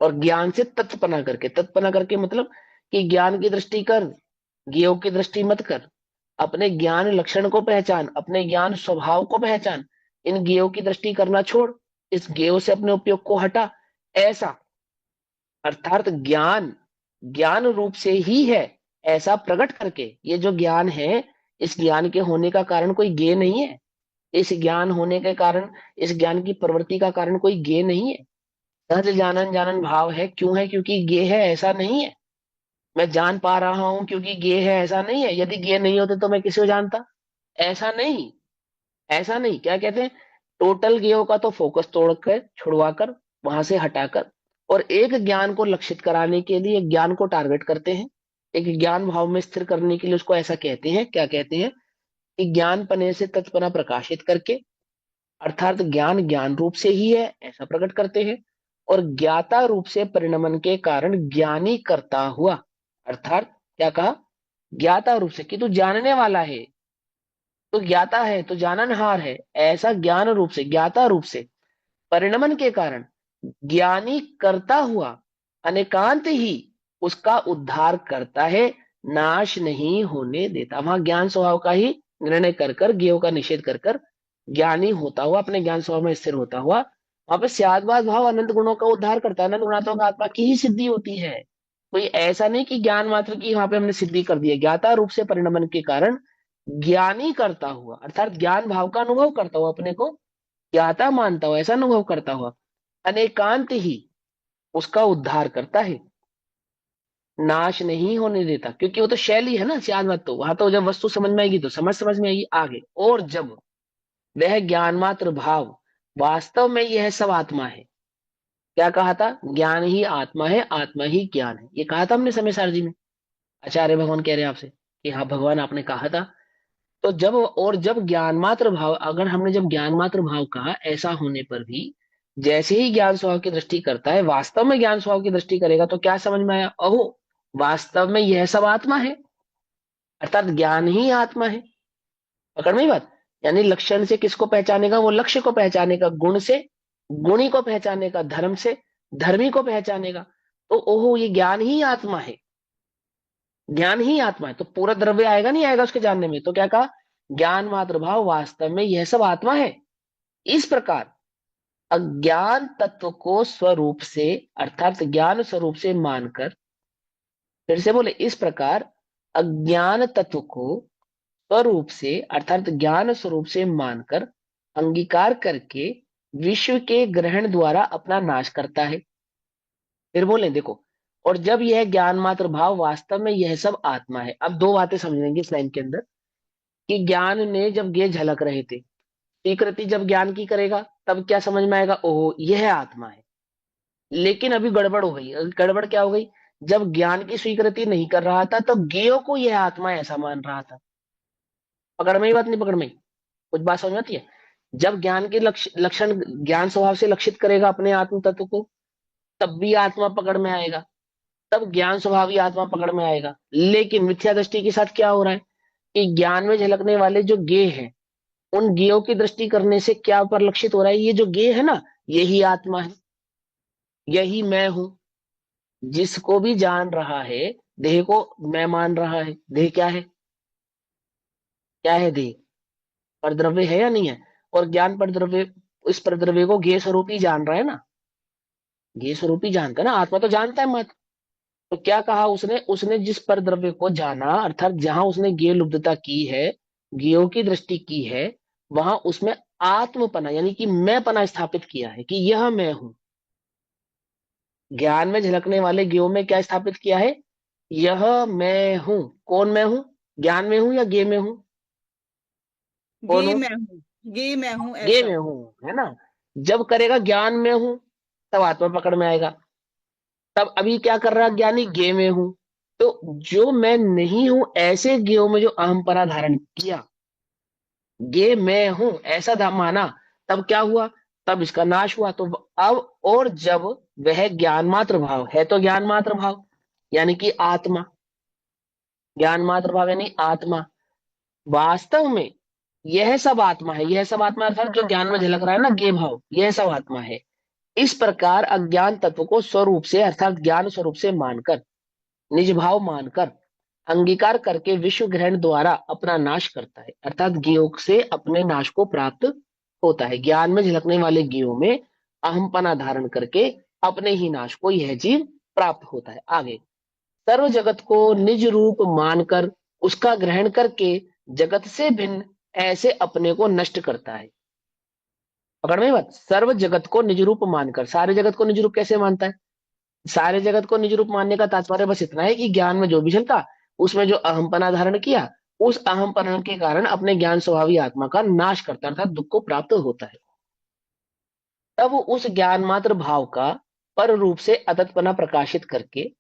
और ज्ञान से तत्पना करके। तत्पना करके मतलब कि ज्ञान की दृष्टि कर, ज्ञेयों की दृष्टि मत कर, अपने ज्ञान लक्षण को पहचान, अपने ज्ञान स्वभाव को पहचान, इन ज्ञेयों की दृष्टि करना छोड़, इस ज्ञेयों से अपने उपयोग को हटा। ऐसा अर्थात ज्ञान ज्ञान रूप से ही है ऐसा प्रकट करके, ये जो ज्ञान है इस ज्ञान के होने का कारण कोई ज्ञेय नहीं है, इस ज्ञान होने के कारण, इस ज्ञान की प्रवृत्ति का कारण कोई ज्ञेय नहीं है। सहज जानन जानन भाव है, क्यों है, क्योंकि ज्ञेय है ऐसा नहीं है। मैं जान पा रहा हूं क्योंकि ज्ञेय है ऐसा नहीं है। यदि ज्ञेय नहीं होते तो मैं किसी को जानता, ऐसा नहीं। ऐसा नहीं, क्या कहते हैं, टोटल ज्ञेयों का तो फोकस तोड़कर छुड़वाकर वहां से हटाकर और एक ज्ञान को लक्षित कराने के लिए ज्ञान को टारगेट करते हैं, एक ज्ञान भाव में स्थिर करने के लिए उसको ऐसा कहते हैं, क्या कहते हैं कि ज्ञान पने से तत्पना प्रकाशित करके, अर्थात ज्ञान ज्ञान रूप से ही है ऐसा प्रकट करते हैं, और ज्ञाता रूप से परिणमन के कारण ज्ञानी करता हुआ, अर्थात क्या कहा, ज्ञाता रूप से कि तू जानने वाला है, तो ज्ञाता है, तो जाननहार है, ऐसा ज्ञान रूप से ज्ञाता रूप से परिणमन के कारण ज्ञानी करता हुआ अनेकांत ही उसका उद्धार करता है, नाश नहीं होने देता। वहां ज्ञान स्वभाव का ही निर्णय कर कर, ज्ञेयों का निषेध कर कर, ज्ञानी होता हुआ अपने ज्ञान स्वभाव में स्थिर होता हुआ वहां पे स्यादभाव भाव अनंत गुणों का उद्धार करता है। अनंत गुणात्मक आत्मा की ही सिद्धि होती है, कोई ऐसा नहीं कि ज्ञान मात्र की वहां पे हमने सिद्धि कर दी है। ज्ञाता रूप से परिणमन के कारण ज्ञानी करता हुआ, अर्थात ज्ञान भाव का अनुभव करता हुआ, अपने को ज्ञाता मानता हुआ, ऐसा अनुभव करता हुआ अनेकांत ही उसका उद्धार करता है, नाश नहीं होने देता। क्योंकि वो तो शैली है ना, सियाद मत, तो वहां तो जब वस्तु समझ में आएगी तो समझ में आएगी आगे। और जब वह ज्ञान मात्र भाव वास्तव में यह सब आत्मा है, क्या कहा था, ज्ञान ही आत्मा है, आत्मा ही ज्ञान है, ये कहा था हमने समय सारजी में। आचार्य भगवान कह रहे हैं आपसे कि हाँ भगवान आपने कहा था। तो जब और जब ज्ञान मात्र भाव, अगर हमने जब ज्ञान मात्र भाव कहा, ऐसा होने पर भी जैसे ही ज्ञान स्वभाव की दृष्टि करता है, वास्तव में ज्ञान स्वभाव की दृष्टि करेगा तो क्या समझ में आया, अहो वास्तव में यह सब आत्मा है, अर्थात ज्ञान ही आत्मा है। पकड़ में ही बात। यानी लक्षण से किसको पहचानेगा, वो लक्ष्य को पहचानेगा, गुण से गुणी को पहचानेगा, धर्म से धर्मी को पहचानेगा। तो ओहो ये ज्ञान ही आत्मा है, ज्ञान ही आत्मा है। तो पूरा द्रव्य आएगा नहीं आएगा उसके जानने में। तो क्या कहा, ज्ञान मात्र भाव वास्तव में यह सब आत्मा है। इस प्रकार अज्ञान तत्व को स्वरूप से, अर्थात ज्ञान स्वरूप से मानकर, फिर से बोले, इस प्रकार अज्ञान तत्व को स्वरूप से अर्थात ज्ञान स्वरूप से मानकर अंगीकार करके विश्व के ग्रहण द्वारा अपना नाश करता है। फिर बोले देखो, और जब यह ज्ञान मात्र भाव वास्तव में यह सब आत्मा है। अब दो बातें समझेंगे इस लाइन के अंदर, कि ज्ञान ने जब ये झलक रहे थे, स्वीकृति जब ज्ञान की करेगा तब क्या समझ में आएगा, ओहो यह आत्मा है। लेकिन अभी गड़बड़ हो गई। गड़बड़ क्या हो गई, जब ज्ञान की स्वीकृति नहीं कर रहा था तब ज्ञेय को यह आत्मा ऐसा मान रहा था। पकड़ में ही बात, नहीं पकड़ में ही? कुछ बात समझ में आती है। जब ज्ञान के लक्षण ज्ञान स्वभाव से लक्षित करेगा अपने आत्म तत्व को, तब भी आत्मा पकड़ में आएगा, तब ज्ञान स्वभाव ही आत्मा पकड़ में आएगा। लेकिन मिथ्या दृष्टि के साथ क्या हो रहा है कि ज्ञान में झलकने वाले जो ज्ञेय है, उन ज्ञेयों की दृष्टि करने से क्या परिलक्षित हो रहा है, ये जो ज्ञेय है ना यही आत्मा है, यही मैं हूं। जिसको भी जान रहा है, देह को मैं मान रहा है। देह क्या है, क्या है देह, पर द्रव्य है या नहीं है। और ज्ञान पर द्रव्य, इस पर द्रव्य को ज्ञेय स्वरूप ही जान रहा है ना, ज्ञेय स्वरूप ही जानता है ना, आत्मा तो जानता है मत। तो क्या कहा उसने, उसने जिस पर द्रव्य को जाना, अर्थात जहां उसने ज्ञेय लुब्धता की है, ज्ञेयों की दृष्टि की है, वहां उसमें आत्मपना यानी कि मैं पना स्थापित किया है कि यह मैं हूं। ज्ञान में झलकने वाले ज्ञेयों में क्या स्थापित किया है, यह मैं हूं। कौन मैं हूं, ज्ञान में हूं या ज्ञेय में हूं, कौन गे हूं, मैं हूँ, गे मैं हूँ ज्ञेय ऐसा। में हूं, है ना। जब करेगा ज्ञान में हूं तब आत्मा पकड़ में आएगा। तब अभी क्या कर रहा है ज्ञानी, ज्ञेय में हूं। तो जो मैं नहीं हूं ऐसे ज्ञेयों में जो अहम परा धारण किया, ये मैं हूं ऐसा माना, तब क्या हुआ, तब इसका नाश हुआ। तो अब और जब वह ज्ञान मात्र भाव है, तो ज्ञान मात्र भाव यानी कि आत्मा, ज्ञान मात्र भाव यानी आत्मा, वास्तव में यह सब आत्मा है। यह सब आत्मा अर्थात जो ज्ञान में झलक रहा है ना ज्ञेय भाव, यह सब आत्मा है। इस प्रकार अज्ञान तत्व को स्वरूप से अर्थात ज्ञान स्वरूप से मानकर, निज भाव मानकर, अंगीकार करके विश्व ग्रहण द्वारा अपना नाश करता है, अर्थात ज्ञेयों से अपने नाश को प्राप्त होता है। ज्ञान में झलकने वाले ज्ञेयों में अहमपना धारण करके अपने ही नाश को यह जीव प्राप्त होता है। आगे, सर्व जगत को निज रूप मानकर उसका ग्रहण करके जगत से भिन्न ऐसे अपने को नष्ट करता है। पकड़ में बात, सर्व जगत को निज रूप मानकर, सारे जगत को निज रूप कैसे मानता है, सारे जगत को निज रूप मानने का तात्पर्य बस इतना है कि ज्ञान में जो भी झलका उसमें जो अहमपना धारण किया, उस अहमपना के कारण अपने ज्ञान स्वभावी आत्मा का नाश करता है, अर्थात दुख को प्राप्त होता है। तब उस ज्ञान मात्र भाव का पर रूप से अततपना प्रकाशित करके,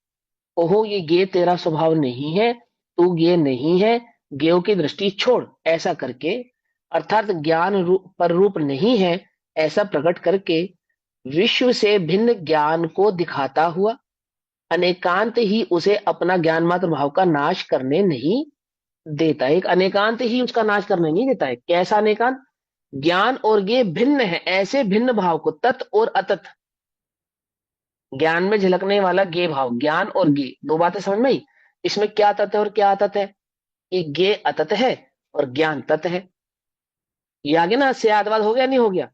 ओहो ये ज्ञेय तेरा स्वभाव नहीं है, तू ज्ञेय नहीं है, ज्ञेयों की दृष्टि छोड़, ऐसा करके, अर्थात ज्ञान रूप पर रूप नहीं है ऐसा प्रकट करके, विश्व से भिन्न ज्ञान को दिखाता हुआ अनेकांत ही उसे अपना ज्ञान मात्र भाव का नाश करने नहीं देता है। एक अनेकांत ही उसका नाश करने नहीं देता है। कैसा अनेकांत, ज्ञान और ये भिन्न है ऐसे भिन्न भाव को, तत् और अतत, ज्ञान में झलकने वाला गे भाव, ज्ञान और गे दो बातें समझ में आई। इसमें क्या तत् है और क्या अतत है, ये गे अतत है और ज्ञान तत् है। ये आगे ना सियादवाद हो गया नहीं हो गया,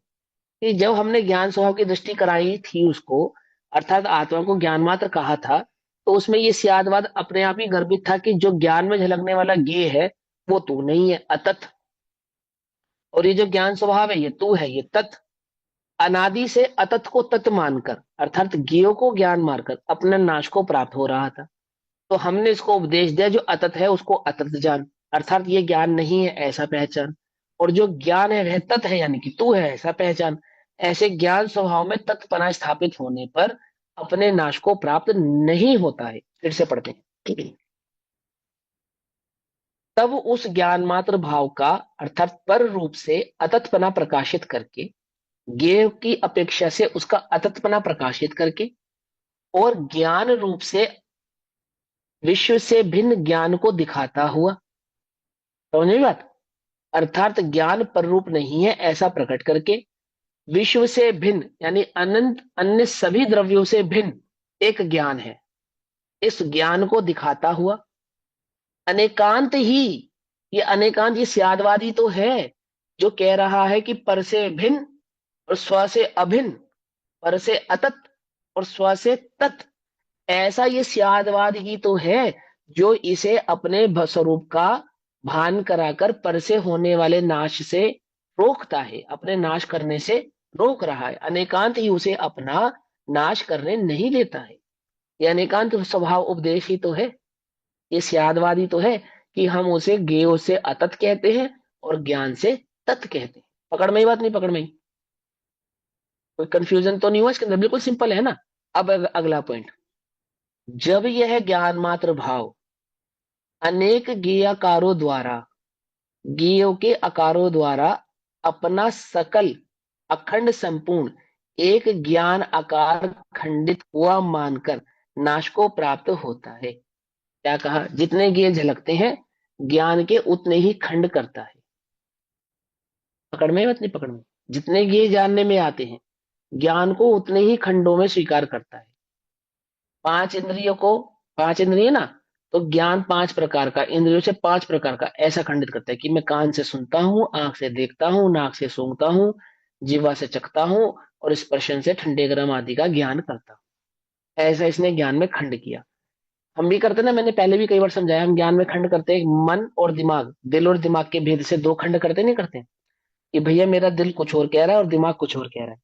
कि जब हमने ज्ञान स्वभाव की दृष्टि कराई थी उसको, अर्थात आत्मा को ज्ञान मात्र कहा था, तो उसमें ये सियादवाद अपने आप ही गर्भित था कि जो ज्ञान में झलकने वाला गे है वो तू नहीं है, अतत, और ये जो ज्ञान स्वभाव है ये तू है, ये तत्। अनादि से अतत को तत् मानकर, अर्थात ज्ञेयों को ज्ञान मारकर अपने नाश को प्राप्त हो रहा था। तो हमने इसको उपदेश दिया, जो अतत है उसको अतत जान, अर्थात ये ज्ञान नहीं है ऐसा पहचान, और जो ज्ञान है वह तत् है यानी कि तू है ऐसा पहचान। ऐसे ज्ञान स्वभाव में तत्पना स्थापित होने पर अपने नाश को प्राप्त नहीं होता है। फिर से पढ़ते हैं, तब उस ज्ञान मात्र भाव का अर्थात पर रूप से अतत्पना प्रकाशित करके, ज्ञेय की अपेक्षा से उसका अतत्पना प्रकाशित करके, और ज्ञान रूप से विश्व से भिन्न ज्ञान को दिखाता हुआ, समझ में बात, अर्थात ज्ञान पर रूप नहीं है ऐसा प्रकट करके, विश्व से भिन्न यानी अनंत अन्य सभी द्रव्यों से भिन्न एक ज्ञान है, इस ज्ञान को दिखाता हुआ अनेकांत ही, ये अनेकांत ये स्यादवादी तो है जो कह रहा है कि पर से भिन्न और स्व से अभिन्न, पर से अतत और स्व से तत्, ऐसा ये स्यादवाद ही तो है जो इसे अपने स्वरूप का भान कराकर पर से होने वाले नाश से रोकता है, अपने नाश करने से रोक रहा है। अनेकांत ही उसे अपना नाश करने नहीं देता है। ये अनेकांत स्वभाव उपदेश ही तो है, ये स्यादवादी तो है कि हम उसे ज्ञेय से अतत कहते हैं और ज्ञान से तत् कहते हैं। पकड़ में ही बात, नहीं पकड़ में ही कोई कंफ्यूजन तो नहीं हुआ इसके अंदर, बिल्कुल सिंपल है ना। अब अगला पॉइंट, जब यह ज्ञान मात्र भाव अनेक ज्ञेयाकारों द्वारा, ज्ञेयों के आकारों द्वारा अपना सकल अखंड संपूर्ण एक ज्ञान आकार खंडित हुआ मानकर नाश को प्राप्त होता है। क्या कहा, जितने ज्ञेय झलकते हैं ज्ञान के उतने ही खंड करता है। पकड़ में मत, नहीं पकड़ में, जितने ज्ञेय जानने में आते हैं ज्ञान को उतने ही खंडों में स्वीकार करता है। पांच इंद्रियों को, पांच इंद्रिय ना, तो ज्ञान 5 प्रकार का, इंद्रियों से 5 प्रकार का ऐसा खंडित करता है कि मैं कान से सुनता हूँ, आंख से देखता हूँ, नाक से सूंघता हूँ, जीवा से चखता हूँ और स्पर्शन से ठंडे गर्म आदि का ज्ञान करता हूँ। ऐसा इसने ज्ञान में खंड किया। हम भी करते ना, मैंने पहले भी कई बार समझाया, हम ज्ञान में खंड करते हैं मन और दिमाग, दिल और दिमाग के भेद से 2 खंड करते नहीं करते, कि भैया मेरा दिल कुछ और कह रहा है और दिमाग कुछ और कह रहा है।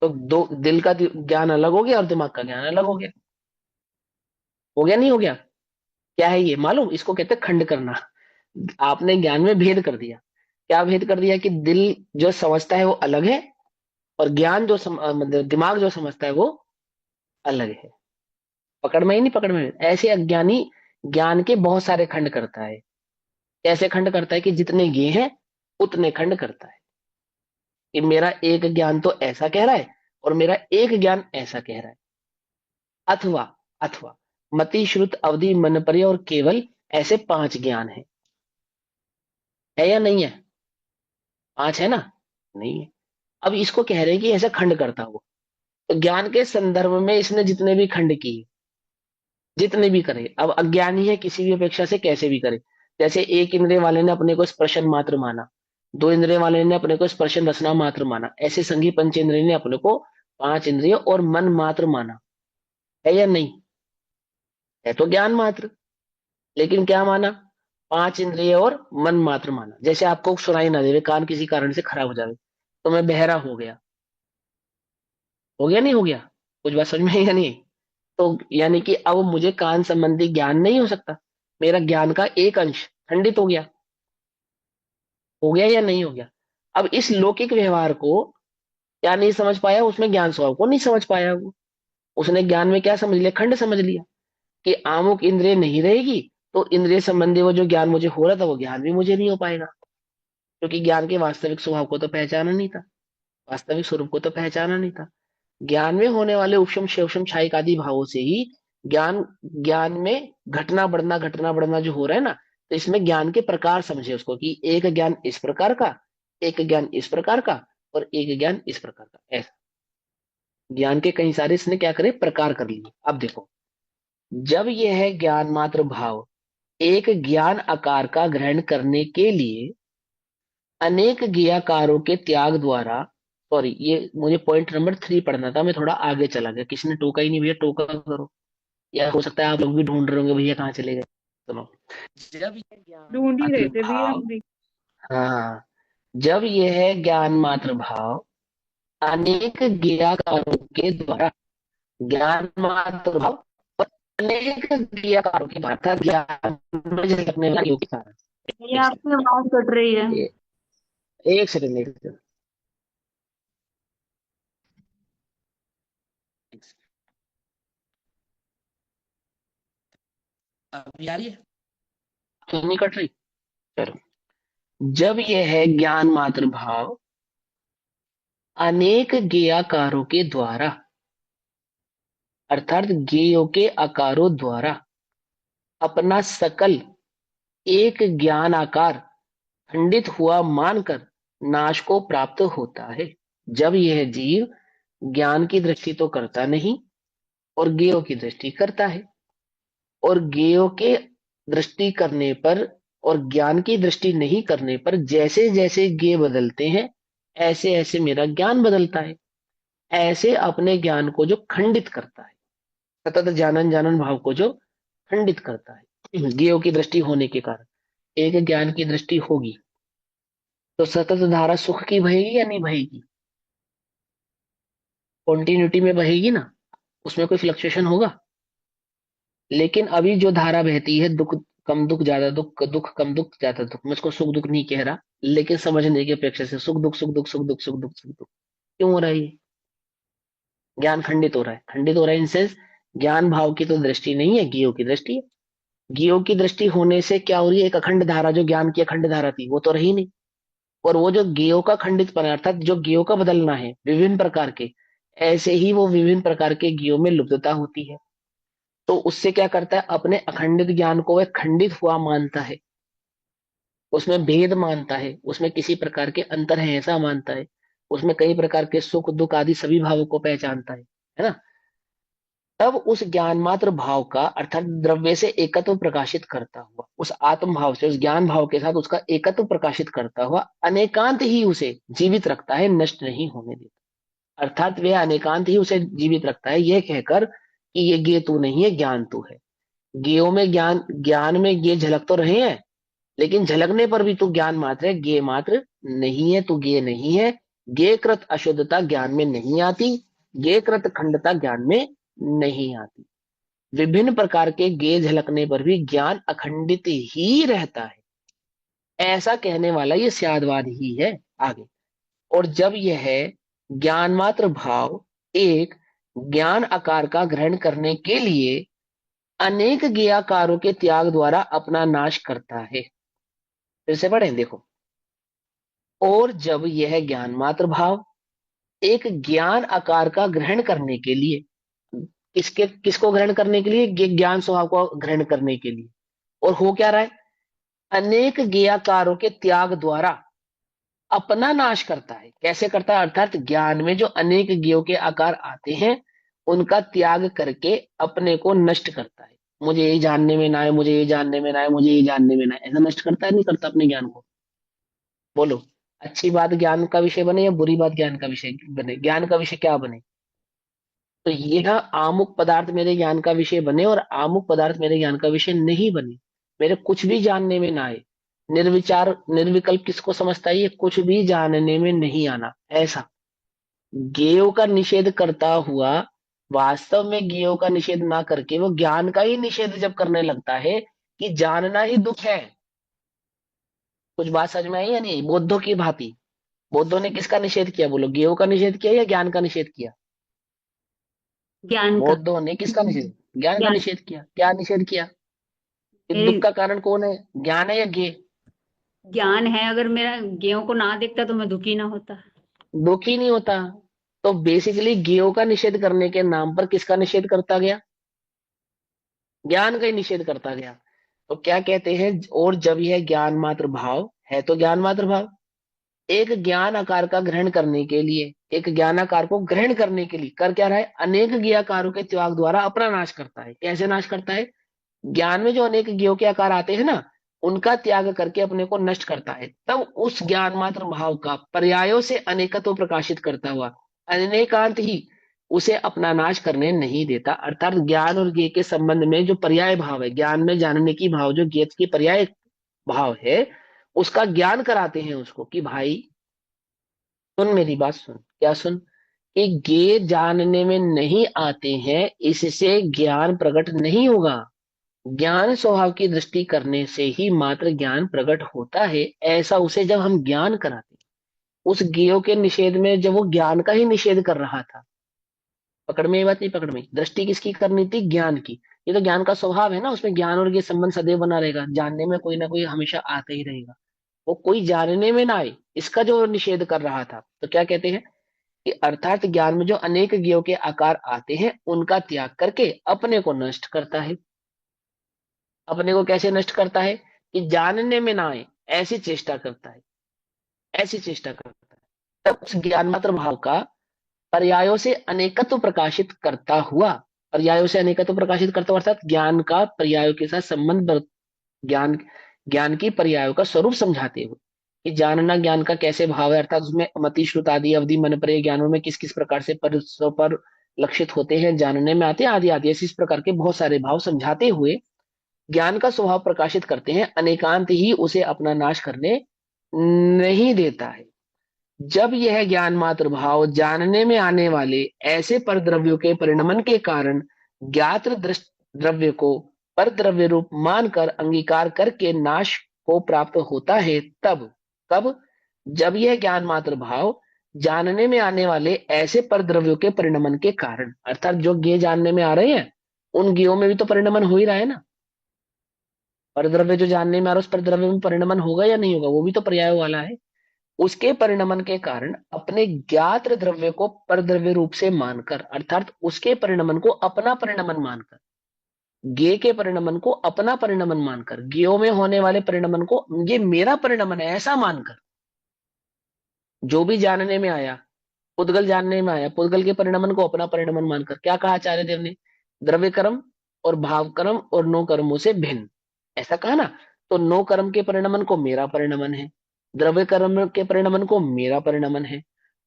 तो दो, दिल का ज्ञान अलग हो गया और दिमाग का ज्ञान अलग हो गया। हो गया नहीं हो गया? क्या है ये मालूम? इसको कहते हैं खंड करना। आपने ज्ञान में भेद कर दिया। क्या भेद कर दिया? कि दिल जो समझता है वो अलग है और ज्ञान जो मतलब दिमाग जो समझता है वो अलग है। पकड़ में ही नहीं? पकड़ में? ऐसे अज्ञानी ज्ञान के बहुत सारे खंड करता है। कैसे खंड करता है? कि जितने ये हैं उतने खंड करता है। कि मेरा एक ज्ञान तो ऐसा कह रहा है और मेरा एक ज्ञान ऐसा कह रहा है। अथवा अथवा मति श्रुत अवधि मनपर्य और केवल, ऐसे 5 ज्ञान है या नहीं है? 5 है ना? नहीं है। अब इसको कह रहे हैं कि ऐसा खंड करता हुआ। तो ज्ञान के संदर्भ में इसने जितने भी खंड किए, जितने भी करे, अब अज्ञानी है किसी भी अपेक्षा से कैसे भी करे। जैसे एक इंद्रिय वाले ने अपने को स्पर्शन मात्र माना, 2 इंद्रिय वाले ने अपने को स्पर्शन रसना मात्र माना, ऐसे संघी पंचेंद्रिय ने अपने को 5 इंद्रिय और मन मात्र माना। है या नहीं? है तो ज्ञान मात्र, लेकिन क्या माना? 5 इंद्रिय और मन मात्र माना। जैसे आपको सुनाई ना देवे, कान किसी कारण से खराब हो जावे, तो मैं बहरा हो गया। हो गया नहीं हो गया? कुछ बात समझ में है या नहीं? तो यानी कि अब मुझे कान संबंधी ज्ञान नहीं हो सकता, मेरा ज्ञान का एक अंश खंडित हो गया। हो गया या नहीं हो गया? अब इस लौकिक व्यवहार को क्या नहीं समझ पाया? उसमें ज्ञान स्वभाव को नहीं समझ पाया वो। उसने ज्ञान में क्या समझ लिया? खंड समझ लिया कि आमुक इंद्रिय नहीं रहेगी तो इंद्रिय संबंधी वो जो ज्ञान मुझे हो रहा था वो ज्ञान भी मुझे नहीं हो पाएगा, क्योंकि ज्ञान के वास्तविक स्वभाव को तो पहचाना नहीं था, वास्तविक स्वरूप को तो पहचाना नहीं था। ज्ञान में होने वाले उपशम शेषम क्षायिक आदि भावों से ही ज्ञान, ज्ञान में घटना बढ़ना जो हो रहा है ना, तो इसमें ज्ञान के प्रकार समझे उसको, कि एक ज्ञान इस प्रकार का, एक ज्ञान इस प्रकार का और एक ज्ञान इस प्रकार का। ऐसा ज्ञान के कई सारे इसने क्या करे? प्रकार कर लिए। अब देखो, जब यह है ज्ञान मात्र भाव एक ज्ञान आकार का ग्रहण करने के लिए अनेक ज्ञाकारों के त्याग द्वारा, सॉरी ये मुझे पॉइंट नंबर 3 पढ़ना था, मैं थोड़ा आगे चला गया, किसी ने टोका ही नहीं, भैया टोका करो। या हो सकता है आप लोग भी ढूंढ रहे होंगे भैया कहाँ चले गए। सुनो, जब ये ज्ञान ढूंढ ही मात्र रहे थे भैया भाव, हम भी। हाँ, जब यह है ज्ञान मात्र भाव अनेक ज्ञाकारों के द्वारा, ज्ञान मात्र भाव और अनेक ज्ञाकारों के द्वारा, अर्थात ज्ञान में जैसे अपने योगी कारण। ये एक आपकी आवाज कट रही है। सेकंड, एक सेकंड, एक सेकंड। अभी आ रही है? तो नहीं कट रही? चलो, जब यह है ज्ञान मात्र भाव अनेक ज्ञाकारों के द्वारा, अर्थात ज्ञेयों के आकारों द्वारा अपना सकल एक ज्ञान आकार खंडित हुआ मानकर नाश को प्राप्त होता है। जब यह जीव ज्ञान की दृष्टि तो करता नहीं और ज्ञेयों की दृष्टि करता है, और ज्ञेयों के दृष्टि करने पर और ज्ञान की दृष्टि नहीं करने पर जैसे जैसे ज्ञेय बदलते हैं ऐसे ऐसे मेरा ज्ञान बदलता है। ऐसे अपने ज्ञान को जो खंडित करता है, सतत जानन जानन भाव को जो खंडित करता है, ज्ञेयों की दृष्टि होने के कारण, एक ज्ञान की दृष्टि होगी तो सतत धारा सुख की बहेगी या नहीं बहेगी? कॉन्टिन्यूटी में बहेगी ना, उसमें कोई फ्लक्चुएशन होगा? लेकिन अभी जो धारा बहती है, दुख कम दुख ज्यादा दुख, दुख कम दुख ज्यादा दुख, मैं इसको सुख दुख नहीं कह रहा, लेकिन समझने की अपेक्षा से सुख दुख सुख दुख सुख दुख सुख दुख सुख दुख, क्यों हो रहा है ये? ज्ञान खंडित हो रहा है। खंडित हो रहा है इन सेंस, ज्ञान भाव की तो दृष्टि नहीं है, ज्ञेयों की दृष्टि है। ज्ञेयों की दृष्टि होने से क्या हो रही है? एक अखंड धारा, जो ज्ञान की अखंड धारा थी वो तो रही नहीं, और वो जो ज्ञेयों का खंडितपन है, अर्थात जो ज्ञेयों का बदलना है विभिन्न प्रकार के, ऐसे ही वो विभिन्न प्रकार के ज्ञेयों में लुप्तता होती है। तो उससे क्या करता है? अपने अखंडित ज्ञान को वह खंडित हुआ मानता है, उसमें भेद मानता है, उसमें किसी प्रकार के अंतर है ऐसा मानता है, उसमें कई प्रकार के सुख दुख आदि सभी भावों को पहचानता है ना? तब उस ज्ञान मात्र भाव का अर्थात द्रव्य से एकत्व प्रकाशित करता हुआ, उस आत्म भाव से, उस ज्ञान भाव के साथ उसका एकत्व प्रकाशित करता हुआ अनेकांत ही उसे जीवित रखता है, नष्ट नहीं होने देता। अर्थात वह अनेकांत ही उसे जीवित रखता है, यह कहकर कि ये गे तू नहीं है, ज्ञान तू है। गेयों में ज्ञान, ज्ञान में गे झलक तो रहे हैं, लेकिन झलकने पर भी तू ज्ञान मात्र है, गे मात्र नहीं है, तू गे नहीं है। गे कृत अशुद्धता ज्ञान में नहीं आती, गे कृत खंडता ज्ञान में नहीं आती। विभिन्न प्रकार के गे झलकने पर भी ज्ञान अखंडित ही रहता है, ऐसा कहने वाला ये स्यादवाद ही है। आगे, और जब यह ज्ञान मात्र भाव एक ज्ञान आकार का ग्रहण करने के लिए अनेक ज्ञाकारों के त्याग द्वारा अपना नाश करता है। फिर से पढ़ें, देखो। और जब यह ज्ञान मात्र भाव एक ज्ञान आकार का ग्रहण करने के लिए, किसको ग्रहण करने के लिए? ज्ञान स्वभाव को ग्रहण करने के लिए। और हो क्या रहा है? अनेक ज्ञाकारों के त्याग द्वारा अपना नाश करता है। कैसे करता है? अर्थात ज्ञान में जो अनेक ज्ञों के आकार आते हैं उनका त्याग करके अपने को नष्ट करता है। मुझे ये जानने में ना आए, मुझे ये जानने में ना आए, मुझे ये जानने में ना आए, ऐसा नष्ट करता है नहीं करता अपने ज्ञान को? बोलो, अच्छी बात ज्ञान का विषय बने या बुरी बात ज्ञान का विषय बने? ज्ञान का विषय क्या बने? तो यह आमुक पदार्थ मेरे ज्ञान का विषय बने और आमुक पदार्थ मेरे ज्ञान का विषय नहीं बने, मेरे कुछ भी जानने में ना आए। निर्विचार निर्विकल्प किसको समझता है? ये कुछ भी जानने में नहीं आना, ऐसा ज्ञेयों का निषेध करता हुआ वास्तव में ज्ञेयों का निषेध ना करके वो ज्ञान का ही निषेध जब करने लगता है कि जानना ही दुख है। कुछ बात समझ में आई या नहीं? बौद्धों की भांति बौद्धों ने किसका निषेध किया? बोलो, ज्ञेयों का निषेध किया या ज्ञान का निषेध किया? ज्ञान का। बौद्धों ने किसका निषेध? ज्ञान का ज्ञान। निषेध किया। क्या निषेध किया? कि दुख मेरे का कारण कौन है, ज्ञान है या ज्ञेय? ज्ञान है, अगर मेरा ज्ञों को ना देखता तो मैं दुखी ना होता। दुख ही नहीं होता। तो बेसिकली ज्ञेयों का निषेध करने के नाम पर किसका निषेध करता गया? ज्ञान का ही निषेध करता गया। तो क्या कहते हैं? और जब यह ज्ञान मात्र भाव है, तो ज्ञान मात्र भाव एक ज्ञान आकार का ग्रहण करने के लिए, एक ज्ञान आकार को ग्रहण करने के लिए कर क्या रहा है? अनेक ज्ञाकारों के त्याग द्वारा अपना नाश करता है। कैसे नाश करता है? ज्ञान में जो अनेक ज्ञों के आकार आते हैं ना, उनका त्याग करके अपने को नष्ट करता है। तब उस ज्ञान मात्र भाव का पर्यायों से अनेकत्व प्रकाशित करता हुआ अनेकांत ही उसे अपना नाश करने नहीं देता। अर्थात ज्ञान और ज्ञेय के संबंध में जो पर्याय भाव है, ज्ञान में जानने की भाव जो ज्ञेय की पर्याय भाव है, उसका ज्ञान कराते हैं उसको कि भाई सुन, मेरी बात सुन। क्या सुन? कि ज्ञेय जानने में नहीं आते हैं, इससे ज्ञान प्रकट नहीं होगा। ज्ञान स्वभाव की दृष्टि करने से ही मात्र ज्ञान प्रकट होता है, ऐसा उसे जब हम ज्ञान कराते हैं। उस ज्ञेयों के निषेध में जब वो ज्ञान का ही निषेध कर रहा था, पकड़ में ये बात नहीं? पकड़ में? दृष्टि किसकी करनी थी? ज्ञान की। ये तो ज्ञान का स्वभाव है ना, उसमें ज्ञान और ये संबंध सदैव बना रहेगा, जानने में कोई ना कोई हमेशा आता ही रहेगा। वो कोई जानने में ना आए, इसका जो निषेध कर रहा था। तो क्या कहते हैं कि अर्थात ज्ञान में जो अनेक ज्ञेयों के आकार आते हैं उनका त्याग करके अपने को नष्ट करता है। अपने को कैसे नष्ट करता है? कि जानने में ना आए, ऐसी चेष्टा करता है, ऐसी चेष्टा करता है। तब उस ज्ञान मात्र भाव का पर्यायों से अनेकत्व प्रकाशित करता हुआ, पर्यायों से अनेकत्व प्रकाशित करता हुआ अर्थात ज्ञान का पर्यायों के साथ ज्ञान ज्ञान की पर्यायों का स्वरूप समझाते हुए कि जानना ज्ञान का कैसे भाव है, अर्थात उसमें मति श्रुत आदि अवधि मन पर ज्ञानों में किस किस प्रकार से पर लक्षित होते हैं, जानने में आते हैं, आदि आदि इस प्रकार के बहुत सारे भाव समझाते हुए ज्ञान का स्वभाव प्रकाशित करते हैं। अनेकांत ही उसे अपना नाश करने नहीं देता है। जब यह ज्ञान मात्र भाव जानने में आने वाले ऐसे पर द्रव्यों के परिणमन के कारण ज्ञात द्रव्य को पर द्रव्य रूप मानकर अंगीकार करके नाश को प्राप्त होता है, तब कब? जब यह ज्ञान मात्र भाव जानने में आने वाले ऐसे पर द्रव्यों के परिणमन के कारण, अर्थात जो ज्ञेय जानने में आ रहे हैं उन ज्ञेयों में भी तो परिणमन हो ही रहा है ना। परद्रव्य जो जानने में आ रहा है उस परद्रव्य में परिणमन होगा या नहीं होगा? वो भी तो पर्याय वाला है। उसके परिणमन के कारण अपने ज्ञात द्रव्य को परद्रव्य रूप से मानकर, अर्थात उसके परिणमन को अपना परिणमन मानकर, ज्ञेय के परिणमन को अपना परिणमन मानकर, ज्ञेयों में होने वाले परिणमन को ये मेरा परिणमन है ऐसा मानकर, जो भी जानने में आया, पुद्गल जानने में आया, पुद्गल के परिणमन को अपना परिणमन मानकर, क्या कहा आचार्य देव ने? द्रव्य कर्म और भाव कर्म और नो कर्मों से भिन्न, ऐसा कहा ना। तो नो कर्म के परिणमन को मेरा परिणमन है, द्रव्य कर्म के परिणमन को मेरा परिणमन है,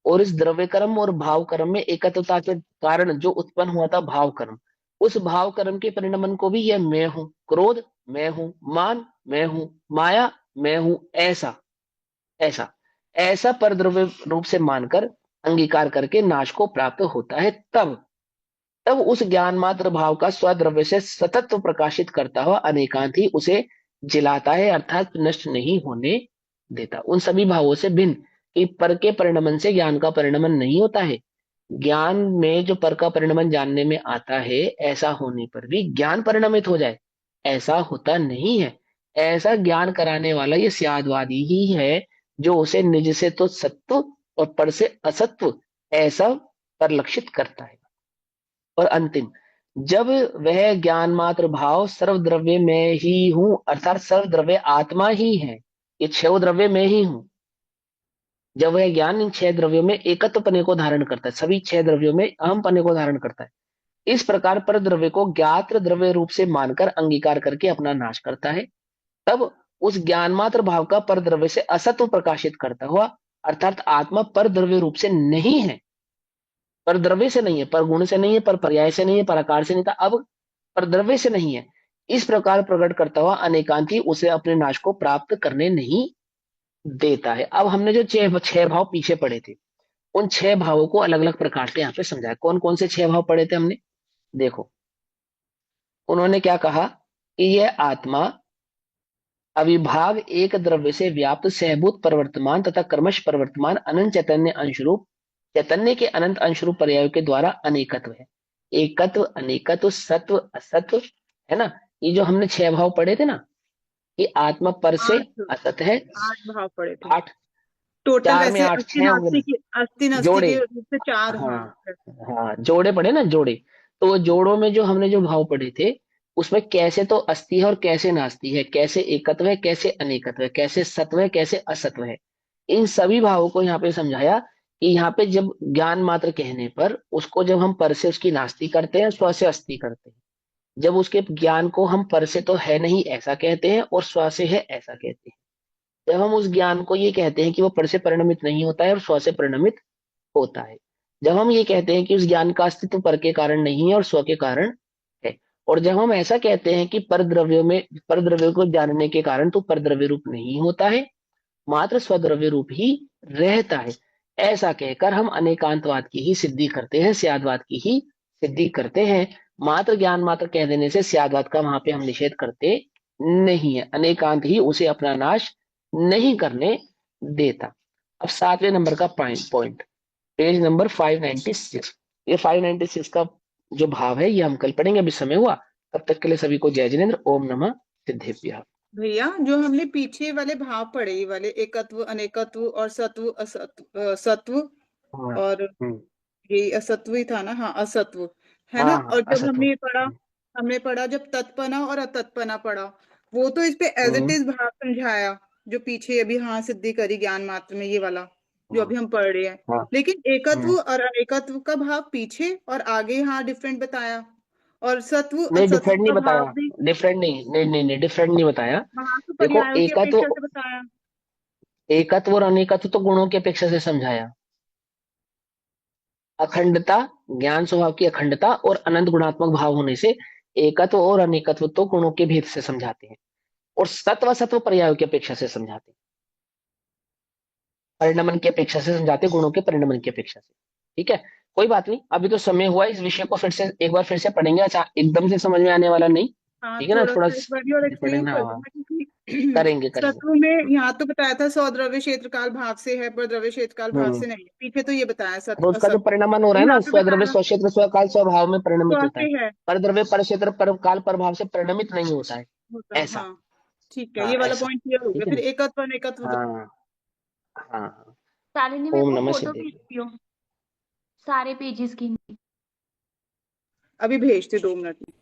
और इस द्रव्य कर्म और भाव कर्म में एकत्वता के कारण जो उत्पन्न हुआ था भाव कर्म, उस भाव कर्म के परिणमन को भी यह मैं हूं, क्रोध मैं हूं, मान मैं हूं, माया मैं हूं, ऐसा ऐसा ऐसा पर द्रव्य रूप से मानकर अंगीकार करके नाश को प्राप्त होता है। तब तब उस ज्ञान मात्र भाव का स्वद्रव्य से सतत प्रकाशित करता हुआ अनेकांत ही उसे जिलाता है, अर्थात नष्ट नहीं होने देता। उन सभी भावों से भिन्न कि पर के परिणमन से ज्ञान का परिणमन नहीं होता है। ज्ञान में जो पर का परिणमन जानने में आता है, ऐसा होने पर भी ज्ञान परिणमित हो जाए, ऐसा होता नहीं है। ऐसा ज्ञान कराने वाला ये स्यादवादी ही है, जो उसे निज से तो सत्व और पर से असत्व ऐसा परिलक्षित करता है। और अंतिम, जब वह ज्ञान मात्र भाव सर्वद्रव्य में ही हूं, अर्थात सर्वद्रव्य आत्मा ही है, ये छह द्रव्य में ही हूं, जब वह ज्ञान इन छह द्रव्यों में एकत्व पने को धारण करता है, सभी छह द्रव्यों में अहम पने को धारण करता है, इस प्रकार पर द्रव्य को ज्ञात द्रव्य रूप से मानकर अंगीकार करके अपना नाश करता है, तब उस ज्ञान मात्र भाव का पर द्रव्य से असत्व प्रकाशित करता हुआ, अर्थात आत्मा पर द्रव्य रूप से नहीं है, पर द्रव्य से नहीं है, पर गुण से नहीं है, पर पर्याय से नहीं है, पर आकार से नहीं था, अब पर द्रव्य से नहीं है, इस प्रकार प्रकट करता हुआ अनेकांती उसे अपने नाश को प्राप्त करने नहीं देता है। अब हमने जो छह छह भाव पीछे पढ़े थे, उन छह भावों को अलग अलग प्रकार से यहाँ पे समझाया। कौन कौन से छह भाव पढ़े थे हमने, देखो। उन्होंने क्या कहा कि यह आत्मा अविभाग एक द्रव्य से व्याप्त सहभूत प्रवर्तमान तथा कर्मश प्रवर्तमान अनंत चैतन्य अंशरूप, चैतन्य के अनंत अंशरूप पर्यायों के द्वारा अनेकत्व है। एकत्व, अनेकत्व, सत्व, असत्व, है ना। ये जो हमने छह भाव पढ़े थे ना, कि आत्मा पर से आठ असत है, 8 भाव पड़े थे। आठ, टोटल चार में वैसे आठ, अस्थि छह होंगे नास्ति ना, की, अस्थि नास्ति जोड़े। के रूप से 4, हाँ, हाँ। हाँ, जोड़े पढ़े ना, जोड़े। तो वो जोड़ों में जो हमने जो भाव पढ़े थे, उसमें कैसे तो अस्थि है और कैसे नास्ति है, कैसे एकत्व है, कैसे अनेकत्व है, कैसे सत्व है, कैसे असत्व है, इन सभी भावों को यहाँ पे समझाया कि यहाँ पे जब ज्ञान मात्र कहने पर उसको जब हम पर से उसकी नास्ति करते हैं, स्व से अस्थि करते हैं, जब उसके ज्ञान को हम पर से तो है नहीं ऐसा कहते हैं और स्व से है ऐसा कहते हैं, जब हम उस ज्ञान को ये कहते हैं कि वो पर से परिणमित नहीं होता है और स्व से परिणमित होता है, जब हम ये कहते हैं कि उस ज्ञान का अस्तित्व पर के कारण नहीं है और स्व के कारण है, और जब हम ऐसा कहते हैं कि पर द्रव्यों में, पर द्रव्यों को जानने के कारण तो पर द्रव्य रूप नहीं होता है, मात्र स्वद्रव्य रूप ही रहता है, ऐसा कहकर हम अनेकांतवाद की ही सिद्धि करते हैं, स्यादवाद की ही सिद्धि करते हैं। मात्र ज्ञान मात्र कह देने से स्यादवाद का वहां पे हम निषेध करते नहीं है, अनेकांत ही उसे अपना नाश नहीं करने देता। अब 7वें नंबर का पॉइंट, पेज नंबर 596, ये 596 का जो भाव है ये हम कल पढ़ेंगे, अभी समय हुआ। तब तक के लिए सभी को जय जिनेन्द्र, ओम नमः सिद्धेभ्यः। भैया जो हमने पीछे वाले भाव पढ़े, ये वाले एकत्व, अनेकत्व और सत्व, असत्व, सत्व, हाँ, और हम्म, ये असत्व ही था ना, हाँ असत्व, है हाँ, ना। हाँ, और जब असत्व, हमने पढ़ा जब तत्पना और अतत्पना पढ़ा, वो तो इस पे एज इट हम्म, इज भाव समझाया, जो पीछे अभी हाँ सिद्धि करी ज्ञान मात्र में, ये वाला जो हाँ, अभी हम पढ़ रहे हैं। हाँ, लेकिन एकत्व हम्म। और अनेकत्व का भाव पीछे और आगे हाँ डिफरेंट बताया, और सत्व नहीं, असत्व डिफरेंट नहीं का बताया, भाव भी डिफरेंट नहीं, नहीं, नहीं, नहीं, डिफरेंट नहीं बताया। वहां तो देखो, पर्यायों की एकत्व, अपेक्षा से बताया। एकत्व और अनेकत्व तो गुणों की अपेक्षा से समझाया। अखंडता, ज्ञान स्वभाव की अखंडता और अनंत गुणात्मक भाव होने से एकत्व और अनेकत्व तो गुणों के भेद से समझाते हैं, और सत्व सत्व पर्यायों की अपेक्षा से समझाते हैं, परिणमन की अपेक्षा से समझाते हैं, गुणों के परिणमन की अपेक्षा से। ठीक है, कोई बात नहीं, अभी तो समय हुआ, इस विषय को फिर से एक बार फिर से पढ़ेंगे। अच्छा, एकदम से समझ में आने वाला नहीं, हाँ ठीक है ना, थोड़ा थोड़ा सा एक बार और एक्सप्लेन पढ़ेंगे। कर हाँ, दूंगा, क्योंकि करेंगे करेंगे। सत्व में यहाँ तो बताया था सौद्रव्य क्षेत्रकाल भाव से है, पर द्रव्य क्षेत्रकाल भाव हम्म। से नहीं है। पीछे तो ये बताया तो सत्व उसका जो असत्व, परिणमन हो रहा है यहाँ ना, पे स्वद्रव्य बताया स्वक्षेत्र स्वकाल स्वभाव में परिणमित स्व होता से है, है, पर द्रव्य पर क्षेत्र पर काल प्रभाव से परिणमित नहीं होता है, होता है, ऐसा। हाँ ठीक है, हाँ, ये वाला ऐसा, पॉइंट क्लियर हो गया। ठीक है फिर ना। एकत्व अनेकत्व हाँ, हाँ, हाँ। शालिनी मेरे ओम को नमः फोटो भेज सिद्धेश्वराय। दियो सारे पेजेस की। अभी भेजते 2 मिनट में।